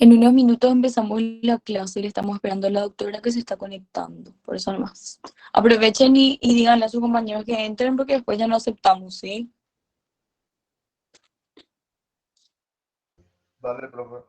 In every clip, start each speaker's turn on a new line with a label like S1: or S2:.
S1: En unos minutos empezamos la clase y le estamos esperando a la doctora que se está conectando. Por eso nomás. Aprovechen y díganle a sus compañeros que entren porque después ya no aceptamos, ¿sí?
S2: Dale, profe.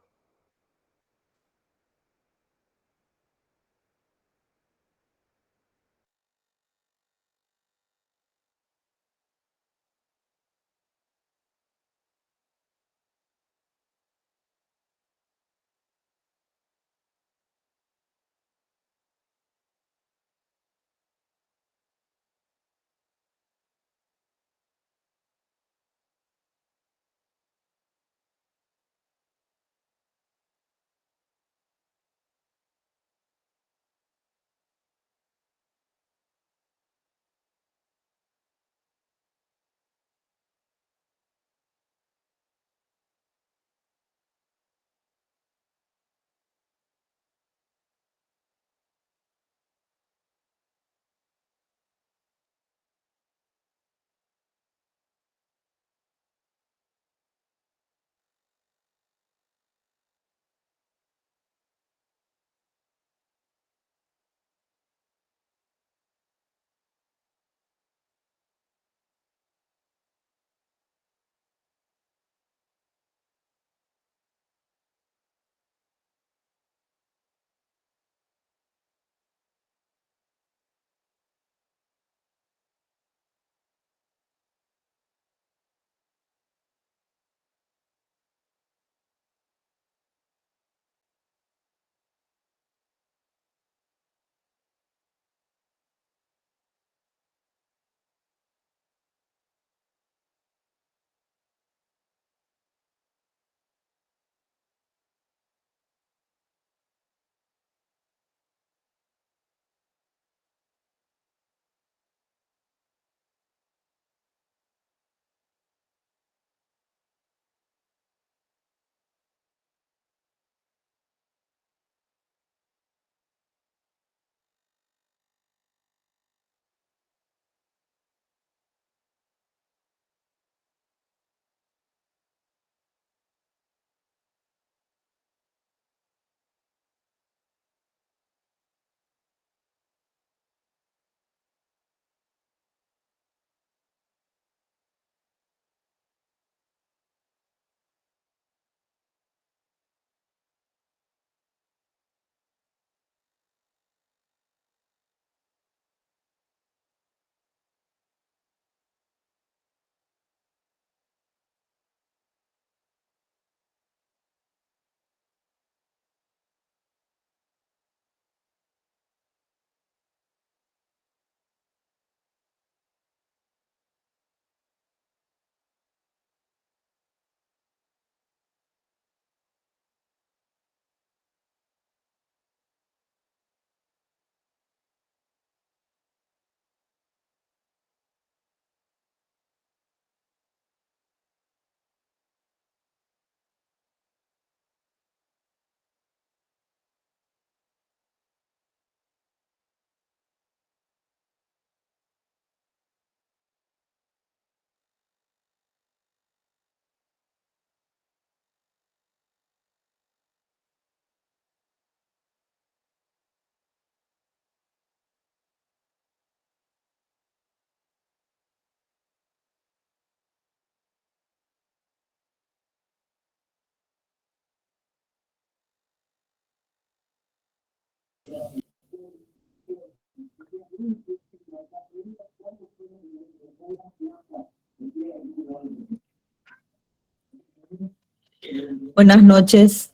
S3: Buenas noches.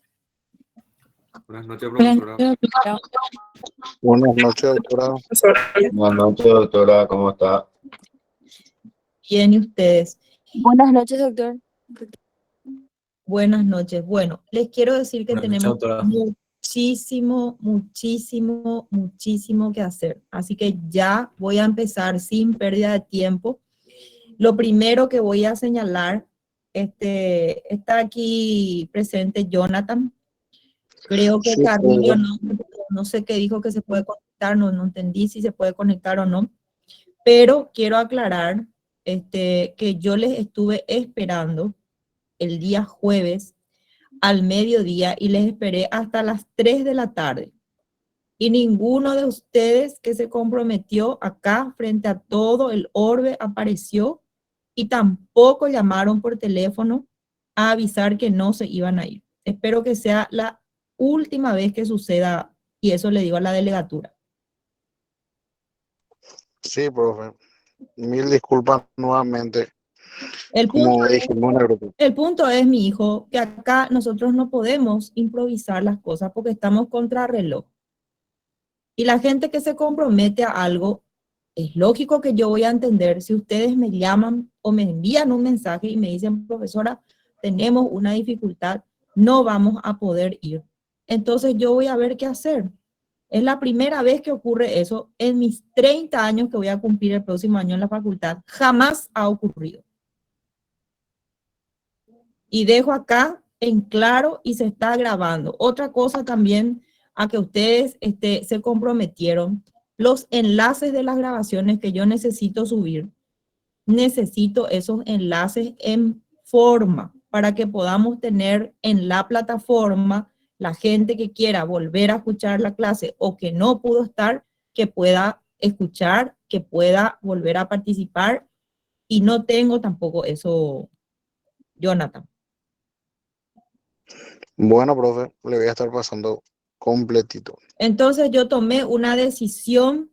S4: Buenas noches,
S1: Buenas
S4: profesora.
S1: noches, doctora.
S2: Buenas noches, doctora.
S5: Buenas noches, doctora, ¿cómo está?
S3: Bien, ¿y ustedes?
S1: Buenas noches, doctor.
S3: Buenas noches. Bueno, les quiero decir que
S4: Buenas noches,
S3: tenemos
S4: doctora.
S3: muchísimo que hacer. Así que ya voy a empezar sin pérdida de tiempo. Lo primero que voy a señalar, está aquí presente Jonathan. Creo que
S2: Sí,
S3: Carrillo
S2: profe.
S3: no sé qué dijo que se puede conectar, no entendí si se puede conectar o no. Pero quiero aclarar que yo les estuve esperando el día jueves al mediodía y les esperé hasta las 3 de la tarde. Y ninguno de ustedes que se comprometió acá frente a todo el orbe apareció y tampoco llamaron por teléfono a avisar que no se iban a ir. Espero que sea la última vez que suceda y eso le digo a la delegatura.
S2: Sí, profe. Mil disculpas nuevamente,
S3: El punto,
S2: como dijimos en el grupo.
S3: el punto es, mi hijo, que acá nosotros no podemos improvisar las cosas porque estamos contra reloj. Y la gente que se compromete a algo, es lógico que yo voy a entender si ustedes me llaman o me envían un mensaje y me dicen, profesora, tenemos una dificultad, no vamos a poder ir. Entonces yo voy a ver qué hacer. Es la primera vez que ocurre eso en mis 30 años que voy a cumplir el próximo año en la facultad. Jamás ha ocurrido. Y dejo acá en claro y se está grabando. Otra cosa también a que ustedes se comprometieron, los enlaces de las grabaciones que yo necesito subir, necesito esos enlaces en forma para que podamos tener en la plataforma la gente que quiera volver a escuchar la clase o que no pudo estar, que pueda escuchar, que pueda volver a participar. Y no tengo tampoco eso, Jonathan.
S2: Bueno, profe, le voy a estar pasando completito.
S3: Entonces yo tomé una decisión.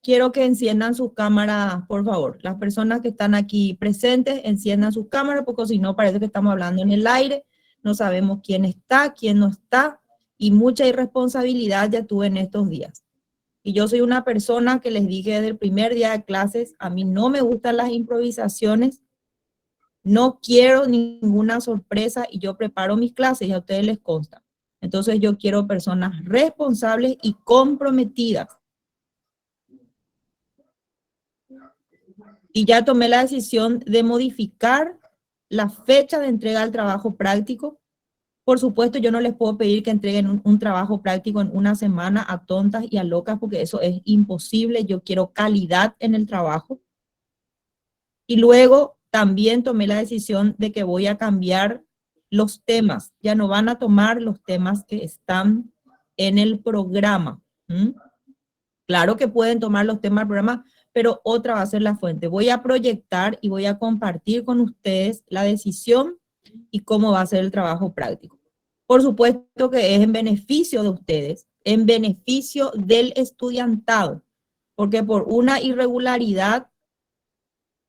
S3: Quiero que enciendan sus cámaras, por favor. Las personas que están aquí presentes, enciendan sus cámaras, porque si no parece que estamos hablando en el aire. No sabemos quién está, quién no está, y mucha irresponsabilidad ya tuve en estos días. Y yo soy una persona que les dije desde el primer día de clases, a mí no me gustan las improvisaciones, no quiero ninguna sorpresa y yo preparo mis clases y a ustedes les consta. Entonces yo quiero personas responsables y comprometidas. Y ya tomé la decisión de modificar la fecha de entrega del trabajo práctico. Por supuesto, yo no les puedo pedir que entreguen un trabajo práctico en una semana a tontas y a locas, porque eso es imposible. Yo quiero calidad en el trabajo. Y luego también tomé la decisión de que voy a cambiar los temas. Ya no van a tomar los temas que están en el programa. Claro que pueden tomar los temas del programa, pero otra va a ser la fuente. Voy a proyectar y voy a compartir con ustedes la decisión y cómo va a ser el trabajo práctico. Por supuesto que es en beneficio de ustedes, en beneficio del estudiantado, porque por una irregularidad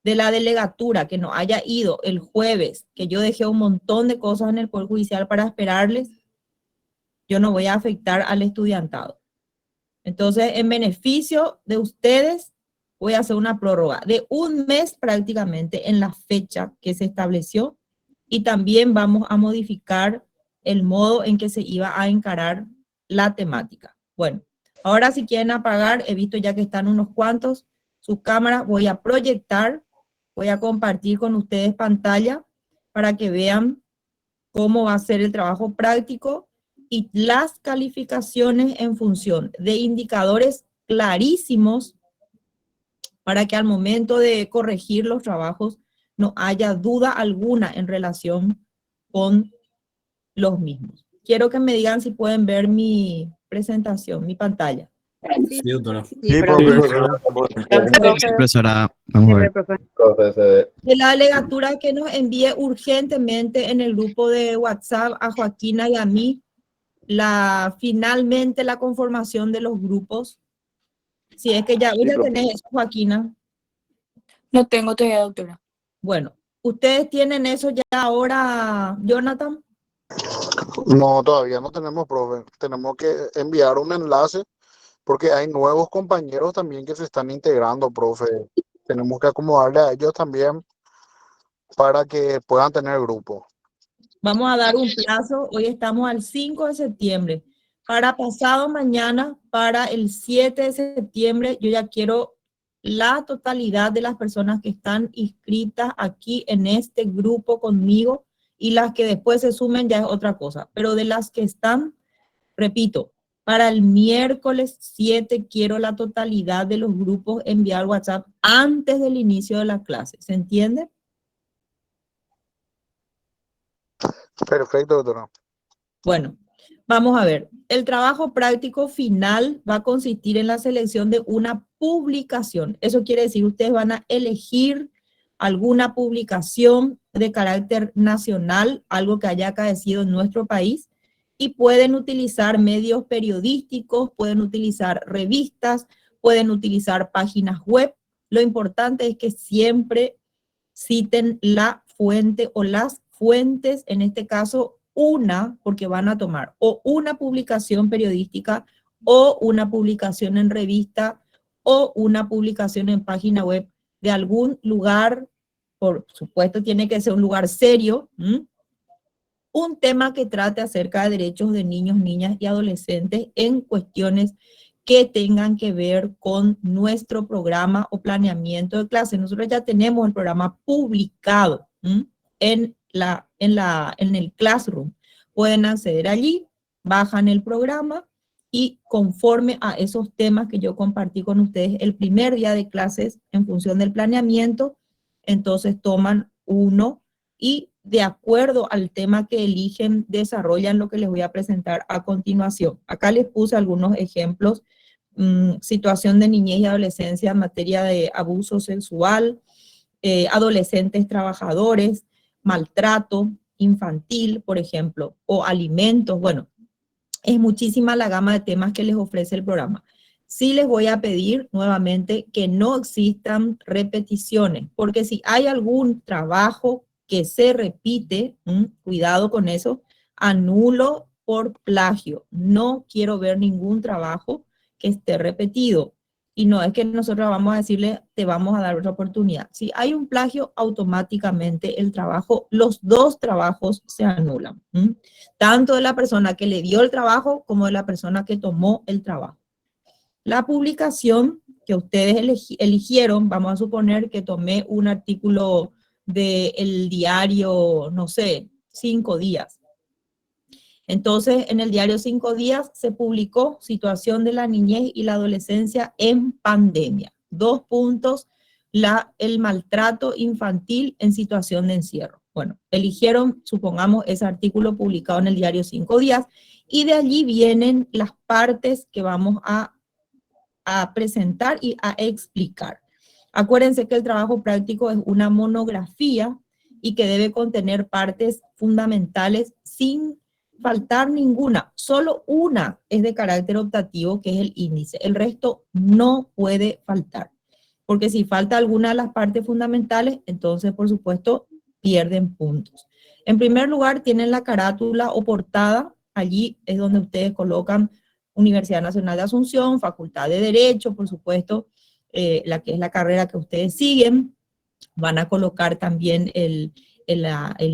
S3: de la delegatura que no haya ido el jueves, que yo dejé un montón de cosas en el Poder Judicial para esperarles, yo no voy a afectar al estudiantado. Entonces, en beneficio de ustedes, voy a hacer una prórroga de un mes prácticamente en la fecha que se estableció y también vamos a modificar el modo en que se iba a encarar la temática. Bueno, ahora si quieren apagar, he visto ya que están unos cuantos, sus cámaras, voy a proyectar, voy a compartir con ustedes pantalla para que vean cómo va a ser el trabajo práctico y las calificaciones en función de indicadores clarísimos para que al momento de corregir los trabajos no haya duda alguna en relación con los mismos. Quiero que me digan si pueden ver mi presentación, mi pantalla.
S4: Sí, doctora.
S5: Sí, profesora.
S6: Profesora, vamos a ver.
S5: Profe,
S3: De la delegatura que nos envíe urgentemente en el grupo de WhatsApp a Joaquina y a mí finalmente la conformación de los grupos. Si es que ya tenés eso, Joaquina.
S1: No tengo todavía, doctora.
S3: Bueno, ¿ustedes tienen eso ya ahora, Jonathan?
S2: No, todavía no tenemos, profe. Tenemos que enviar un enlace porque hay nuevos compañeros también que se están integrando, profe. Tenemos que acomodarle a ellos también para que puedan tener grupo.
S3: Vamos a dar un plazo, hoy estamos al 5 de septiembre. Para pasado mañana, para el 7 de septiembre, yo ya quiero la totalidad de las personas que están inscritas aquí en este grupo conmigo y las que después se sumen ya es otra cosa. Pero de las que están, repito, para el miércoles 7 quiero la totalidad de los grupos enviar WhatsApp antes del inicio de la clase. ¿Se entiende?
S2: Perfecto, doctora.
S3: Bueno, vamos a ver. El trabajo práctico final va a consistir en la selección de una publicación. Eso quiere decir, ustedes van a elegir alguna publicación de carácter nacional, algo que haya acaecido en nuestro país, y pueden utilizar medios periodísticos, pueden utilizar revistas, pueden utilizar páginas web. Lo importante es que siempre citen la fuente o las fuentes, en este caso una, porque van a tomar o una publicación periodística o una publicación en revista o una publicación en página web de algún lugar, por supuesto tiene que ser un lugar serio, un tema que trate acerca de derechos de niños, niñas y adolescentes en cuestiones que tengan que ver con nuestro programa o planeamiento de clase. Nosotros ya tenemos el programa publicado en el Classroom. Pueden acceder allí, bajan el programa y conforme a esos temas que yo compartí con ustedes el primer día de clases en función del planeamiento, entonces toman uno y de acuerdo al tema que eligen, desarrollan lo que les voy a presentar a continuación. Acá les puse algunos ejemplos. Situación de niñez y adolescencia en materia de abuso sexual, adolescentes trabajadores, maltrato infantil, por ejemplo, o alimentos. Bueno, es muchísima la gama de temas que les ofrece el programa. Sí les voy a pedir nuevamente que no existan repeticiones, porque si hay algún trabajo que se repite, cuidado con eso, anulo por plagio. No quiero ver ningún trabajo que esté repetido. Y no es que nosotros vamos a decirle, te vamos a dar otra oportunidad. Si hay un plagio, automáticamente el trabajo, los dos trabajos se anulan. Tanto de la persona que le dio el trabajo como de la persona que tomó el trabajo. La publicación que ustedes eligieron, vamos a suponer que tomé un artículo del diario, no sé, 5 días. Entonces, en el diario 5 días se publicó Situación de la niñez y la adolescencia en pandemia. 2 puntos, el maltrato infantil en situación de encierro. Bueno, eligieron, supongamos, ese artículo publicado en el diario 5 días y de allí vienen las partes que vamos a presentar y a explicar. Acuérdense que el trabajo práctico es una monografía y que debe contener partes fundamentales sin faltar ninguna. Solo una es de carácter optativo, que es el índice. El resto no puede faltar. Porque si falta alguna de las partes fundamentales, entonces, por supuesto, pierden puntos. En primer lugar, tienen la carátula o portada. Allí es donde ustedes colocan Universidad Nacional de Asunción, Facultad de Derecho, por supuesto, la que es la carrera que ustedes siguen. Van a colocar también el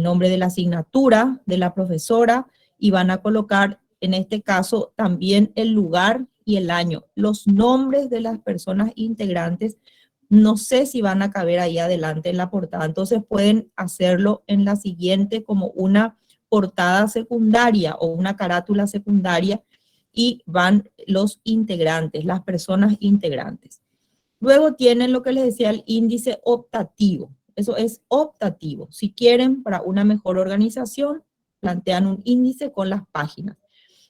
S3: nombre de la asignatura de la profesora y van a colocar, en este caso, también el lugar y el año. Los nombres de las personas integrantes, no sé si van a caber ahí adelante en la portada, entonces pueden hacerlo en la siguiente como una portada secundaria o una carátula secundaria y van los integrantes, las personas integrantes. Luego tienen lo que les decía, el índice optativo. Eso es optativo. Si quieren, para una mejor organización, plantean un índice con las páginas.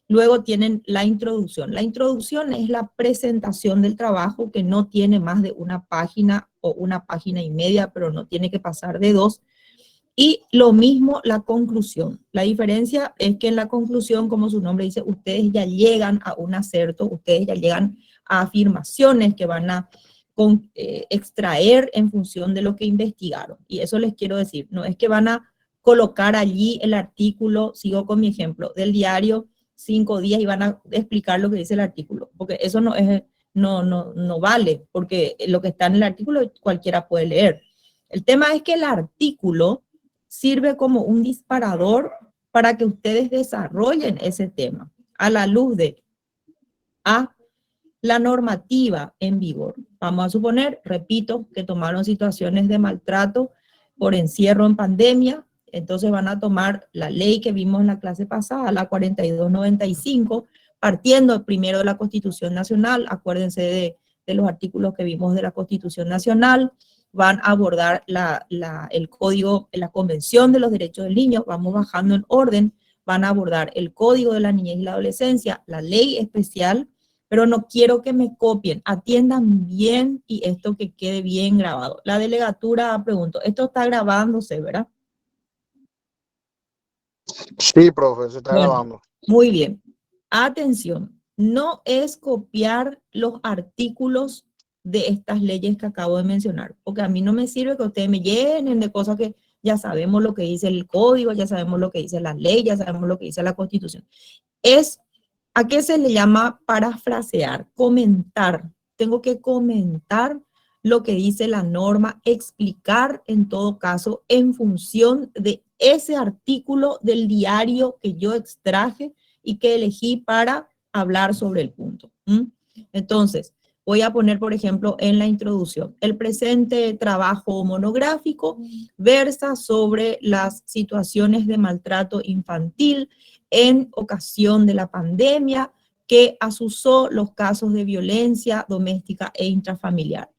S3: Luego tienen la introducción. La introducción es la presentación del trabajo que no tiene más de una página o una página y media, pero no tiene que pasar de 2. Y lo mismo la conclusión. La diferencia es que en la conclusión, como su nombre dice, ustedes ya llegan a un acerto, ustedes ya llegan a afirmaciones que van a extraer en función de lo que investigaron. Y eso les quiero decir, no es que van a colocar allí el artículo, sigo con mi ejemplo, del diario 5 días y van a explicar lo que dice el artículo, porque eso no vale, porque lo que está en el artículo cualquiera puede leer. El tema es que el artículo sirve como un disparador para que ustedes desarrollen ese tema a la luz de la normativa en vigor. Vamos a suponer, repito, que tomaron situaciones de maltrato por encierro en pandemia, entonces van a tomar la ley que vimos en la clase pasada, la 4295, partiendo primero de la Constitución Nacional, acuérdense de los artículos que vimos de la Constitución Nacional, van a abordar el código, la Convención de los Derechos del Niño, vamos bajando en orden, van a abordar el Código de la Niñez y la Adolescencia, la ley especial, pero no quiero que me copien, atiendan bien y esto que quede bien grabado. La delegatura, pregunto, esto está grabándose, ¿verdad?
S2: Sí, profe, se está
S3: Bueno,
S2: grabando.
S3: muy bien. Atención, no es copiar los artículos de estas leyes que acabo de mencionar, porque a mí no me sirve que ustedes me llenen de cosas que ya sabemos lo que dice el código, ya sabemos lo que dice la ley, ya sabemos lo que dice la Constitución. ¿A qué se le llama parafrasear? Comentar. Tengo que comentar lo que dice la norma, explicar en todo caso en función de ese artículo del diario que yo extraje y que elegí para hablar sobre el punto. Entonces, voy a poner, por ejemplo, en la introducción, el presente trabajo monográfico versa sobre las situaciones de maltrato infantil en ocasión de la pandemia que azuzó los casos de violencia doméstica e intrafamiliar.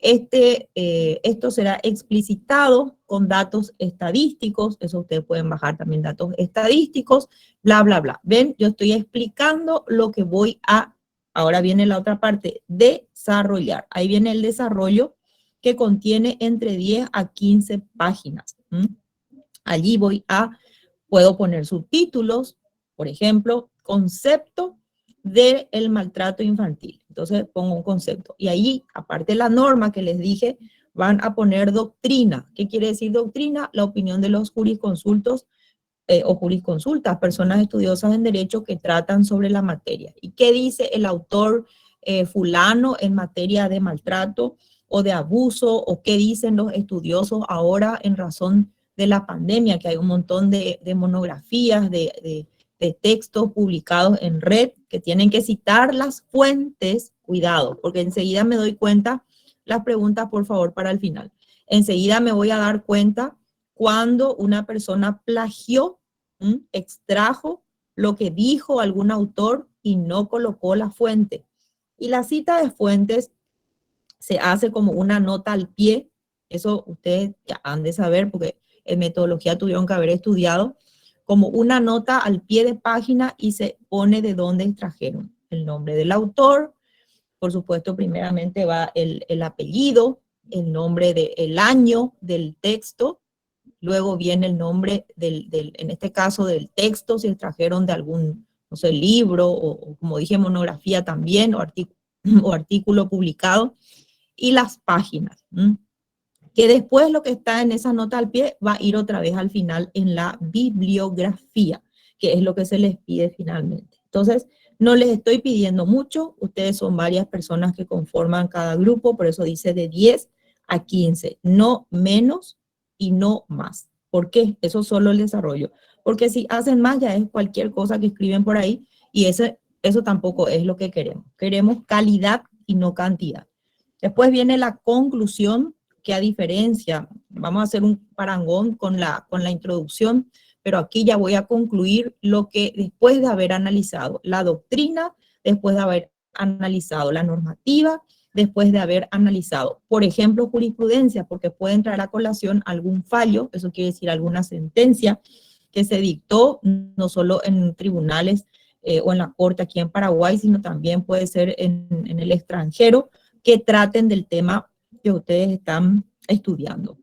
S3: Esto será explicitado con datos estadísticos, eso ustedes pueden bajar también datos estadísticos, bla, bla, bla. ¿Ven? Yo estoy explicando lo que voy a, ahora viene la otra parte, desarrollar. Ahí viene el desarrollo que contiene entre 10 a 15 páginas. Allí puedo poner subtítulos, por ejemplo, concepto del maltrato infantil. Entonces pongo un concepto. Y ahí, aparte de la norma que les dije, van a poner doctrina. ¿Qué quiere decir doctrina? La opinión de los jurisconsultos o jurisconsultas, personas estudiosas en derecho que tratan sobre la materia. ¿Y qué dice el autor fulano en materia de maltrato o de abuso? ¿O qué dicen los estudiosos ahora en razón de la pandemia? Que hay un montón de monografías, de textos publicados en red que tienen que citar las fuentes. Cuidado, porque enseguida me doy cuenta, las preguntas por favor para el final. Enseguida me voy a dar cuenta cuando una persona plagió, extrajo lo que dijo algún autor y no colocó la fuente. Y la cita de fuentes se hace como una nota al pie. Eso ustedes ya han de saber porque en metodología tuvieron que haber estudiado, como una nota al pie de página y se pone de dónde extrajeron el nombre del autor. Por supuesto, primeramente va el apellido, el nombre del año del texto, luego viene el nombre en este caso del texto, si extrajeron de algún, no sé, libro o como dije, monografía también, o artículo publicado, y las páginas. Que después lo que está en esa nota al pie va a ir otra vez al final en la bibliografía, que es lo que se les pide finalmente. Entonces, no les estoy pidiendo mucho, ustedes son varias personas que conforman cada grupo, por eso dice de 10 a 15, no menos y no más. ¿Por qué? Eso es solo el desarrollo. Porque si hacen más ya es cualquier cosa que escriben por ahí y eso tampoco es lo que queremos. Queremos calidad y no cantidad. Después viene la conclusión, que a diferencia, vamos a hacer un parangón con la introducción, pero aquí ya voy a concluir lo que después de haber analizado la doctrina, después de haber analizado la normativa, después de haber analizado, por ejemplo, jurisprudencia, porque puede entrar a colación algún fallo, eso quiere decir alguna sentencia que se dictó no solo en tribunales o en la corte aquí en Paraguay, sino también puede ser en el extranjero, que traten del tema que ustedes están estudiando.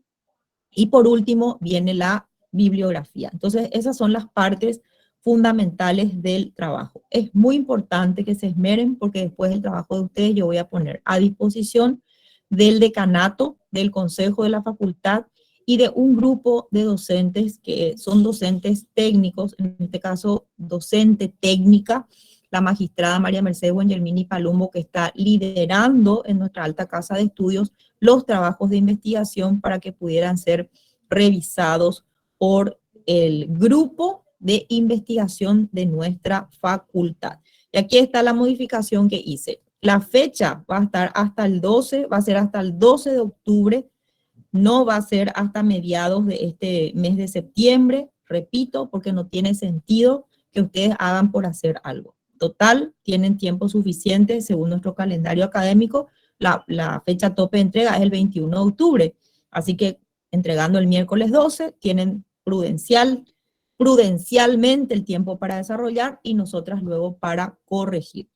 S3: Y por último viene la bibliografía. Entonces, esas son las partes fundamentales del trabajo. Es muy importante que se esmeren porque después del trabajo de ustedes yo voy a poner a disposición del decanato, del consejo de la facultad y de un grupo de docentes que son docentes técnicos, en este caso docente técnica, la magistrada María Mercedes Buengelmini Palumbo, que está liderando en nuestra alta casa de estudios los trabajos de investigación para que pudieran ser revisados por el grupo de investigación de nuestra facultad. Y aquí está la modificación que hice. La fecha va a estar hasta el 12, va a ser hasta el 12 de octubre, no va a ser hasta mediados de este mes de septiembre, repito, porque no tiene sentido que ustedes hagan por hacer algo. Total, tienen tiempo suficiente según nuestro calendario académico. La fecha tope de entrega es el 21 de octubre, así que entregando el miércoles 12, tienen prudencial prudencialmente el tiempo para desarrollar y nosotras luego para corregir.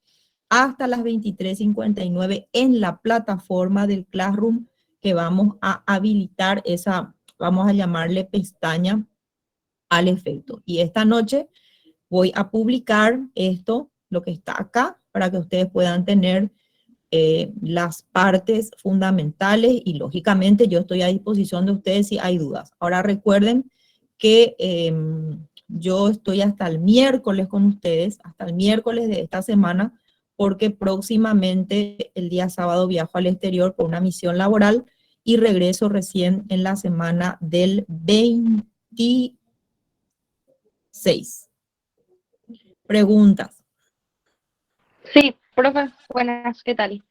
S3: Hasta las 23:59 en la plataforma del Classroom que vamos a habilitar esa, vamos a llamarle pestaña al efecto. Y esta noche voy a publicar esto, lo que está acá, para que ustedes puedan tener las partes fundamentales y lógicamente yo estoy a disposición de ustedes si hay dudas. Ahora recuerden que yo estoy hasta el miércoles con ustedes, hasta el miércoles de esta semana, porque próximamente el día sábado viajo al exterior por una misión laboral y regreso recién en la semana del 26. Preguntas.
S7: Sí, profe, buenas, ¿qué tal?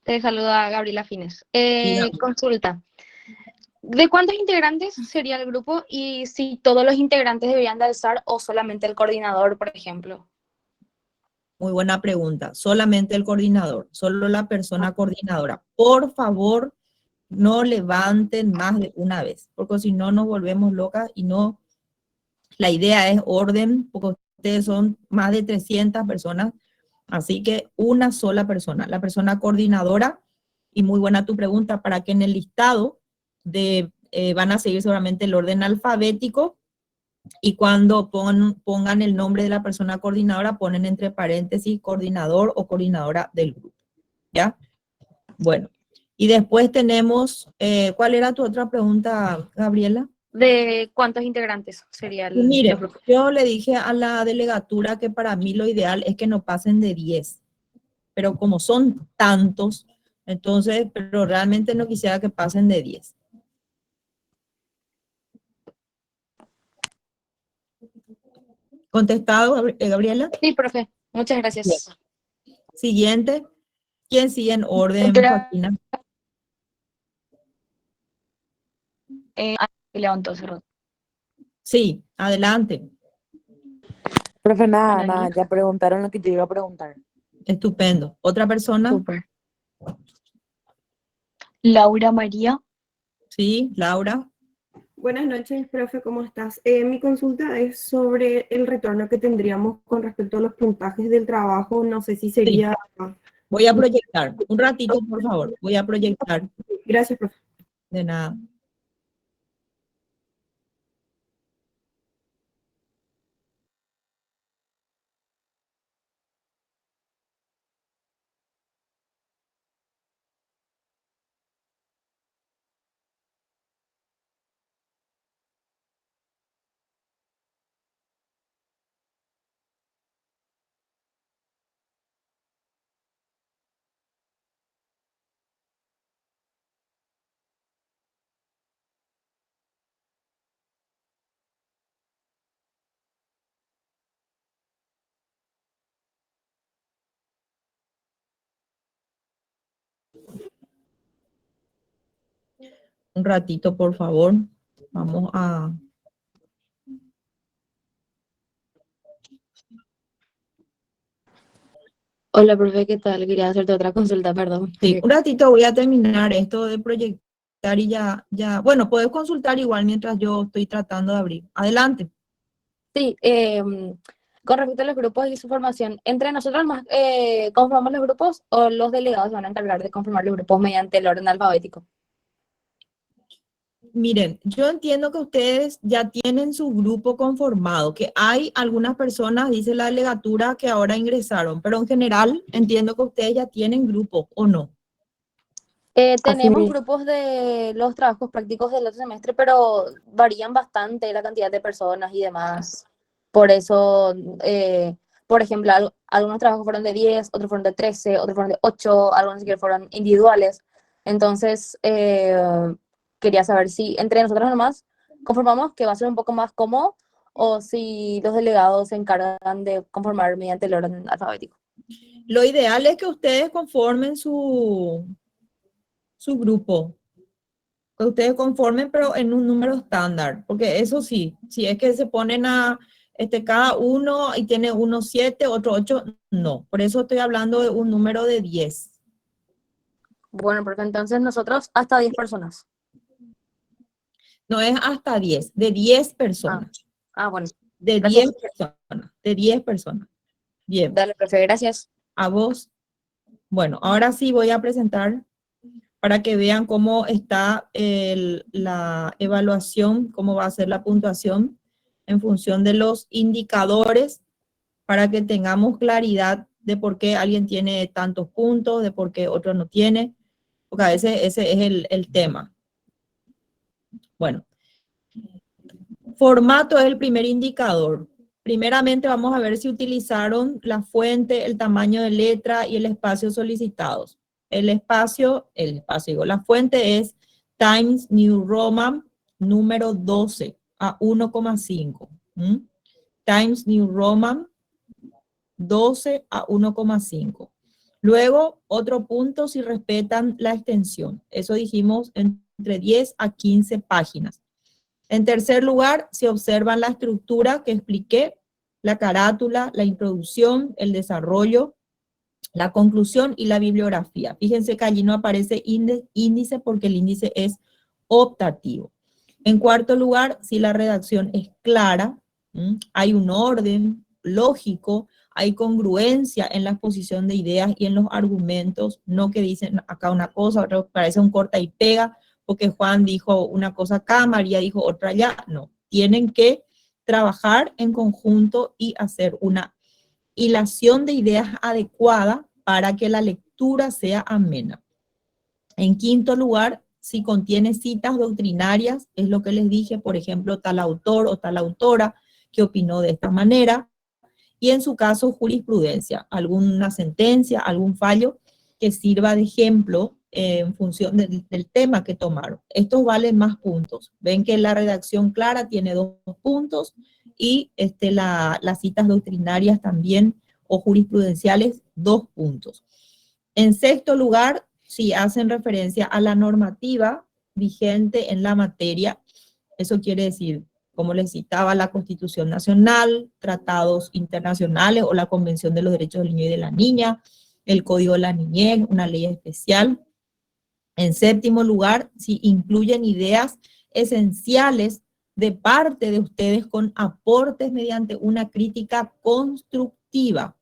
S7: Te saluda Gabriela Fines.
S3: Dígame.
S7: Consulta. ¿De cuántos integrantes sería el grupo y si todos los integrantes deberían de alzar o solamente el coordinador, por ejemplo?
S3: Muy buena pregunta. Solamente el coordinador, solo la persona coordinadora. Por favor, no levanten más de una vez, porque si no nos volvemos locas y no, la idea es orden, porque ustedes son más de 300 personas, así que una sola persona, la persona coordinadora. Y muy buena tu pregunta, para que en el listado van a seguir seguramente el orden alfabético y cuando pongan el nombre de la persona coordinadora, ponen entre paréntesis coordinador o coordinadora del grupo, ¿ya? Bueno, y después tenemos, ¿cuál era tu otra pregunta, Gabriela?
S7: ¿De cuántos integrantes sería el
S3: Mire,
S7: grupo?
S3: yo le dije a la delegatura que para mí lo ideal es que no pasen de 10, pero como son tantos, entonces, pero realmente no quisiera que pasen de 10. ¿Contestado, Gabriela?
S7: Sí, profe, muchas gracias.
S3: Siguiente. ¿Quién sigue en orden, Joaquina?
S1: Levantó hace rato.
S3: Sí, adelante.
S8: Profe, nada,
S1: Analia.
S8: ya preguntaron lo que yo iba a preguntar.
S3: Estupendo. ¿Otra persona?
S1: Súper. Laura María.
S3: Sí, Laura.
S9: Buenas noches, profe, ¿cómo estás? Mi consulta es sobre el retorno que tendríamos con respecto a los puntajes del trabajo. No sé si sería...
S3: Voy a proyectar. Un ratito, por favor. Voy a proyectar.
S9: Gracias, profe.
S3: De nada. Un ratito, por favor. Vamos a...
S1: Hola, profe, ¿qué tal? Quería hacerte otra consulta, perdón.
S3: Sí, un ratito voy a terminar esto de proyectar y ya. Bueno, puedes consultar igual mientras yo estoy tratando de abrir. Adelante.
S1: Sí, con respecto a los grupos y su formación, ¿entre nosotros más conformamos los grupos o los delegados se van a encargar de conformar los grupos mediante el orden alfabético?
S3: Miren, yo entiendo que ustedes ya tienen su grupo conformado, que hay algunas personas, dice la delegatura, que ahora ingresaron, pero en general entiendo que ustedes ya tienen grupo, ¿o no?
S1: Tenemos
S8: es.
S1: grupos de los trabajos prácticos del otro semestre, pero varían bastante la cantidad de personas y demás. Por eso, por ejemplo, algunos trabajos fueron de 10, otros fueron de 13, otros fueron de 8, algunos que fueron individuales. Entonces, quería saber si entre nosotros nomás conformamos que va a ser un poco más cómodo o si los delegados se encargan de conformar mediante el orden alfabético.
S3: Lo ideal es que ustedes conformen su grupo, que ustedes conformen, pero en un número estándar, porque eso sí, si es que se ponen a cada uno y tiene uno 7, otro 8, no. Por eso estoy hablando de un número de 10.
S1: Bueno, porque entonces nosotros hasta 10 personas.
S3: No es hasta 10, de 10 personas.
S1: Bueno.
S3: De
S1: Gracias.
S3: 10 personas, de 10 personas. Bien,
S1: Dale, profe, gracias.
S3: a vos. Bueno, ahora sí voy a presentar para que vean cómo está la evaluación, cómo va a ser la puntuación en función de los indicadores, para que tengamos claridad de por qué alguien tiene tantos puntos, de por qué otro no tiene, porque a veces ese es el tema. Bueno, formato es el primer indicador. Primeramente vamos a ver si utilizaron la fuente, el tamaño de letra y el espacio solicitados. La fuente es Times New Roman número 12 a 1,5. Times New Roman 12 a 1,5. Luego, otro punto si respetan la extensión. Eso dijimos entre 10 a 15 páginas. En tercer lugar, si observan la estructura que expliqué, la carátula, la introducción, el desarrollo, la conclusión y la bibliografía. Fíjense que allí no aparece índice porque el índice es optativo. En cuarto lugar, si la redacción es clara, hay un orden lógico, hay congruencia en la exposición de ideas y en los argumentos, no que dicen acá una cosa, otra parece un corta y pega, porque Juan dijo una cosa acá, María dijo otra allá. No, tienen que trabajar en conjunto y hacer una hilación de ideas adecuada para que la lectura sea amena. En quinto lugar, si contiene citas doctrinarias, es lo que les dije, por ejemplo, tal autor o tal autora que opinó de esta manera, y en su caso jurisprudencia, alguna sentencia, algún fallo que sirva de ejemplo en función del tema que tomaron. Estos valen más puntos. Ven que la redacción clara tiene 2 puntos y las citas doctrinarias también o jurisprudenciales 2 puntos. En sexto lugar, si hacen referencia a la normativa vigente en la materia, eso quiere decir, como les citaba, la Constitución Nacional, tratados internacionales o la Convención de los Derechos del Niño y de la Niña, el Código de la Niñez, una ley especial. En séptimo lugar, si incluyen ideas esenciales de parte de ustedes con aportes mediante una crítica constructiva.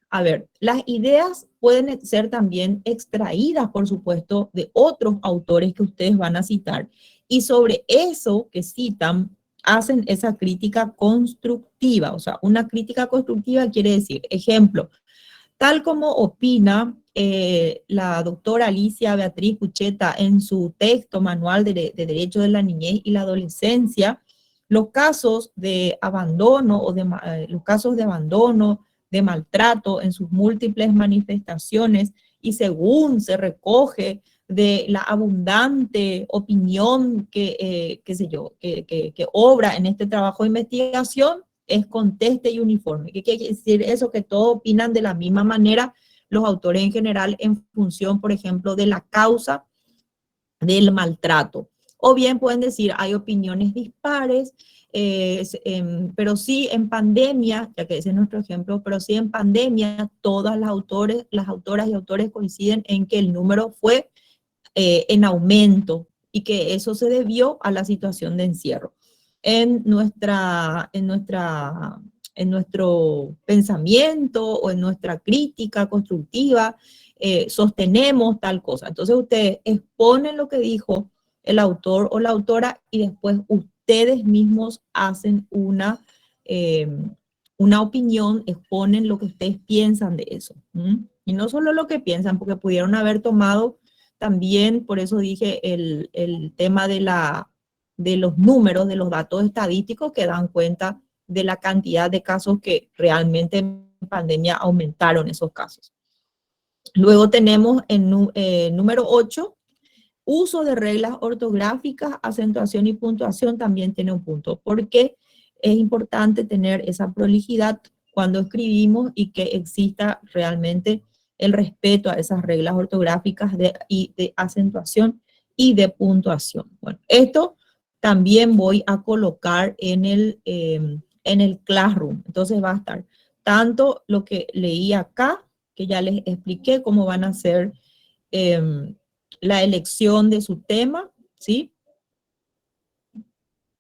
S3: A ver, las ideas pueden ser también extraídas, por supuesto, de otros autores que ustedes van a citar. Y sobre eso que citan, hacen esa crítica constructiva. O sea, una crítica constructiva quiere decir, ejemplo, tal como opina la doctora Alicia Beatriz Pucheta en su texto Manual de Derecho de la Niñez y la Adolescencia, los casos de abandono los casos de abandono, de maltrato en sus múltiples manifestaciones y según se recoge de la abundante opinión que obra en este trabajo de investigación, es conteste y uniforme. ¿Qué quiere decir eso? Que todos opinan de la misma manera, los autores en general, en función, por ejemplo, de la causa del maltrato. O bien pueden decir, hay opiniones dispares, pero sí en pandemia, ya que ese es nuestro ejemplo, pero sí en pandemia, todas las autoras y autores coinciden en que el número fue en aumento y que eso se debió a la situación de encierro. En nuestro pensamiento o en nuestra crítica constructiva, sostenemos tal cosa. Entonces ustedes exponen lo que dijo el autor o la autora y después ustedes mismos hacen una opinión, exponen lo que ustedes piensan de eso. Y no solo lo que piensan, porque pudieron haber tomado también, por eso dije, el tema de los números, de los datos estadísticos que dan cuenta de la cantidad de casos que realmente en pandemia aumentaron esos casos. Luego tenemos el número 8, uso de reglas ortográficas, acentuación y puntuación también tiene un punto, porque es importante tener esa prolijidad cuando escribimos y que exista realmente el respeto a esas reglas ortográficas de acentuación y de puntuación. Bueno, esto también voy a colocar en el Classroom. Entonces va a estar tanto lo que leí acá, que ya les expliqué cómo van a hacer la elección de su tema, ¿sí?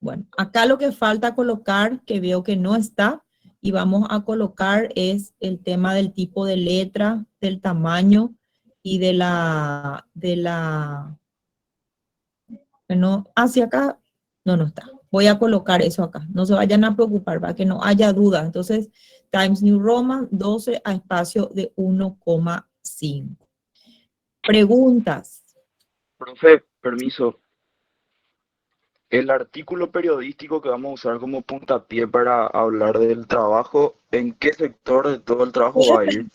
S3: Bueno, acá lo que falta colocar, que veo que no está, y vamos a colocar es el tema del tipo de letra, del tamaño y bueno, hacia acá, no está. Voy a colocar eso acá, no se vayan a preocupar para que no haya duda. Entonces, Times New Roman 12 a espacio de 1,5. Preguntas.
S10: Profe, permiso. El artículo periodístico que vamos a usar como puntapié para hablar del trabajo, ¿en qué sector de todo el trabajo va a ir?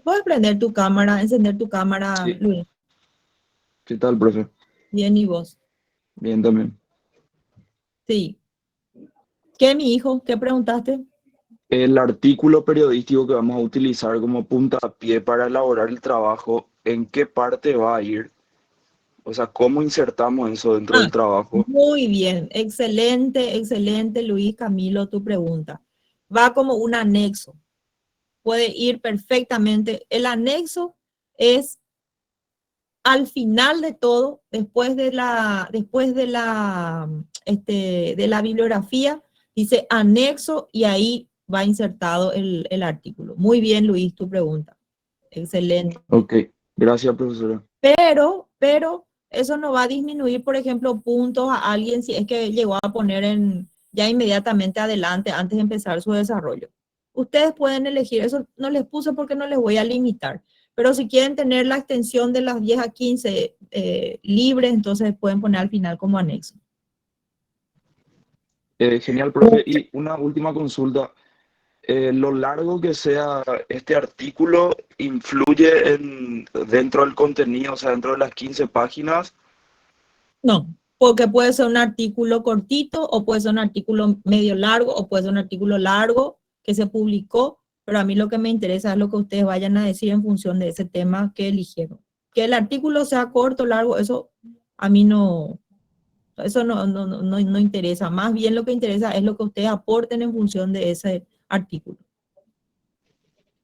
S3: ¿Puedes prender tu cámara, encender tu cámara,
S10: Sí.
S3: Luis?
S10: ¿Qué tal, profe?
S3: Bien, ¿y vos?
S10: Bien también.
S3: Sí. ¿Qué, mi hijo? ¿Qué preguntaste?
S10: El artículo periodístico que vamos a utilizar como puntapié para elaborar el trabajo, ¿en qué parte va a ir? O sea, ¿cómo insertamos eso dentro del trabajo?
S3: Muy bien, excelente, excelente, Luis Camilo, tu pregunta. Va como un anexo. Puede ir perfectamente. El anexo es al final de todo, después de la bibliografía, dice anexo y ahí va insertado el artículo. Muy bien, Luis, tu pregunta. Excelente.
S10: Ok, gracias, profesora.
S3: Pero eso no va a disminuir, por ejemplo, puntos a alguien si es que llegó a poner ya inmediatamente adelante antes de empezar su desarrollo. Ustedes pueden elegir, eso no les puse porque no les voy a limitar, pero si quieren tener la extensión de las 10 a 15 libres, entonces pueden poner al final como anexo.
S10: Genial, profe. Y una última consulta. Lo largo que sea este artículo influye dentro del contenido, o sea, dentro de las 15 páginas.
S3: No, porque puede ser un artículo cortito o puede ser un artículo medio largo o puede ser un artículo largo que se publicó, pero a mí lo que me interesa es lo que ustedes vayan a decir en función de ese tema que eligieron. Que el artículo sea corto o largo, eso a mí no interesa. Más bien lo que interesa es lo que ustedes aporten en función de ese artículo.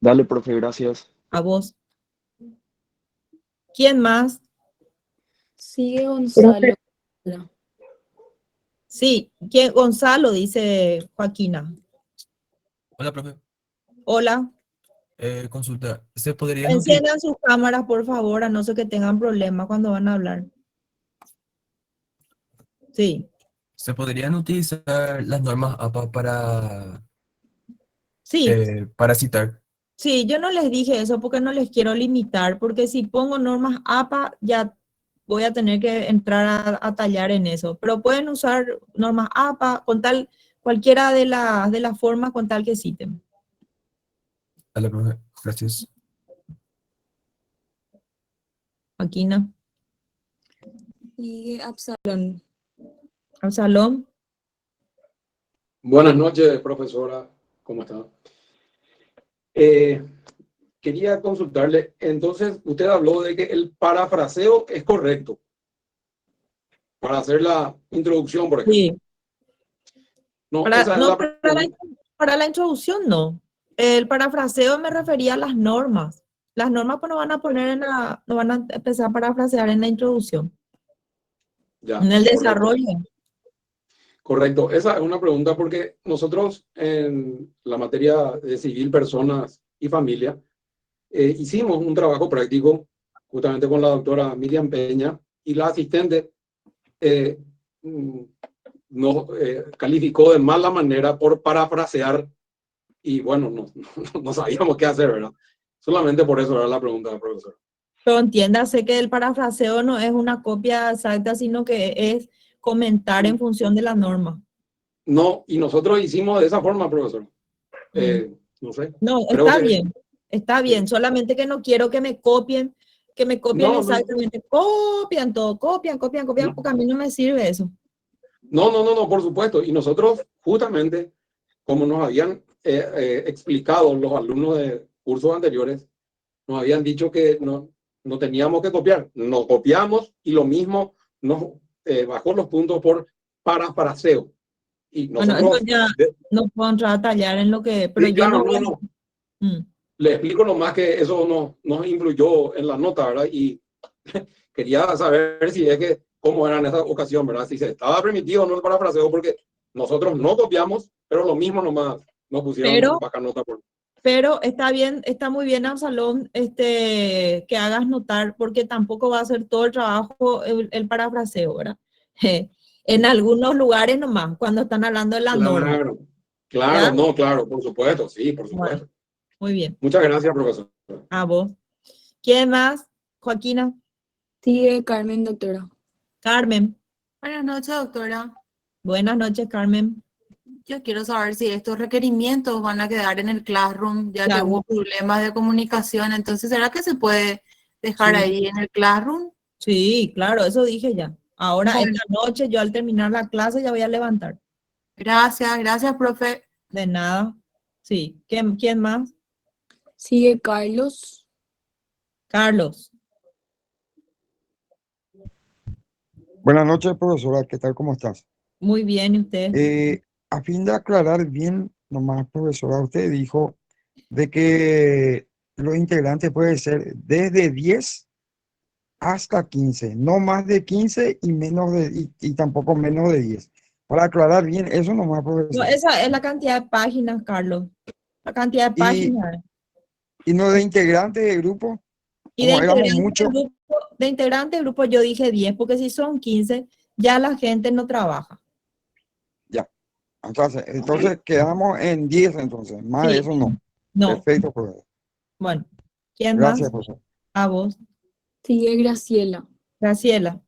S10: Dale, profe, gracias.
S3: A vos. ¿Quién más?
S1: Sigue Gonzalo.
S3: Sí, ¿quién? Gonzalo, dice Joaquina.
S6: Hola, profe.
S3: Hola.
S6: Consulta. ¿Se podrían
S3: Enciendan sus cámaras, por favor, a no ser que tengan problemas cuando van a hablar. Sí.
S6: ¿Se podrían utilizar las normas APA
S3: Sí.
S6: para citar?
S3: Sí, yo no les dije eso porque no les quiero limitar, porque si pongo normas APA ya voy a tener que entrar a tallar en eso. Pero pueden usar normas APA con tal, cualquiera de las formas con tal que citen.
S6: Dale, profe. Gracias.
S3: Joaquina.
S1: Sigue Absalón.
S3: Absalón.
S11: Buenas noches, profesora. ¿Cómo está? Quería consultarle, entonces usted habló de que el parafraseo es correcto para hacer la introducción, por ejemplo.
S3: Sí.
S11: No, esa es la pregunta.
S3: Para la introducción no. El parafraseo me refería a las normas. Las normas pues no van a poner no van a empezar a parafrasear en la introducción.
S11: Ya,
S3: en el desarrollo.
S11: Correcto. Esa es una pregunta porque nosotros en la materia de civil, personas y familia hicimos un trabajo práctico justamente con la doctora Miriam Peña y la asistente nos calificó de mala manera por parafrasear y bueno, no sabíamos qué hacer, ¿verdad? Solamente por eso era la pregunta, profesor.
S3: Pero entiéndase que el parafraseo no es una copia exacta, sino que es comentar en función de la norma.
S11: No, y nosotros hicimos de esa forma, profesor. No sé.
S3: No, está bien, solamente que no quiero que me copien exactamente, copian todo, copian, porque a mí no me sirve eso.
S11: No, por supuesto. Y nosotros, justamente, como nos habían explicado los alumnos de cursos anteriores, nos habían dicho que no teníamos que copiar. No copiamos y lo mismo nos bajó los puntos por parafraseo. Y nosotros,
S3: bueno, eso ya no puedo entrar a tallar en lo que... Pero
S11: sí,
S3: yo
S11: claro,
S3: no.
S11: Le explico nomás que eso nos influyó en la nota, ¿verdad? Y quería saber si es que cómo era en esa ocasión, ¿verdad? Si se estaba permitido o no el parafraseo, porque nosotros no copiamos, pero lo mismo nomás nos pusieron
S3: Pero-
S11: baja nota por...
S3: Pero está bien, está muy bien, Absalón, que hagas notar, porque tampoco va a ser todo el trabajo el parafraseo, ¿verdad? En algunos lugares nomás, cuando están hablando de la norma.
S11: Claro, claro,
S3: ¿Ya?
S11: no, claro, por supuesto, sí, por supuesto.
S3: Bueno, muy bien.
S11: Muchas gracias, profesor.
S3: A vos. ¿Quién más? Joaquina.
S12: Sigue Carmen, doctora.
S3: Carmen.
S13: Buenas noches, doctora.
S3: Buenas noches, Carmen.
S13: Yo quiero saber si estos requerimientos van a quedar en el Classroom, ya que
S3: Claro.
S13: hubo problemas de comunicación. Entonces, ¿será que se puede dejar
S3: Sí.
S13: ahí en el Classroom?
S3: Sí, claro, eso dije ya. Ahora,
S13: Bueno.
S3: esta noche, yo al terminar la clase ya voy a levantar.
S13: Gracias, profe.
S3: De nada. Sí. ¿Quién más?
S12: Sigue Carlos.
S3: Carlos.
S14: Buenas noches, profesora. ¿Qué tal? ¿Cómo estás?
S3: Muy bien, ¿y usted?
S14: A fin de aclarar bien, nomás, profesora, usted dijo de que los integrantes pueden ser desde 10 hasta 15, no más de 15 y menos y tampoco menos de 10. Para aclarar bien, eso nomás,
S3: No,
S14: profesora.
S3: esa es la cantidad de páginas, Carlos. La cantidad de páginas.
S14: Y no de integrantes de grupo,
S3: Y de
S14: como éramos
S3: integrante
S14: muchos.
S3: de integrante de grupo yo dije 10, porque si son 15, ya la gente no trabaja.
S14: Ya. Entonces quedamos en 10, entonces. Más de
S3: Sí.
S14: eso no.
S3: No.
S14: Perfecto, profesor.
S3: Bueno, ¿quién
S14: Gracias,
S3: más?
S14: profesor.
S3: A vos.
S12: Sigue Graciela.
S3: Graciela.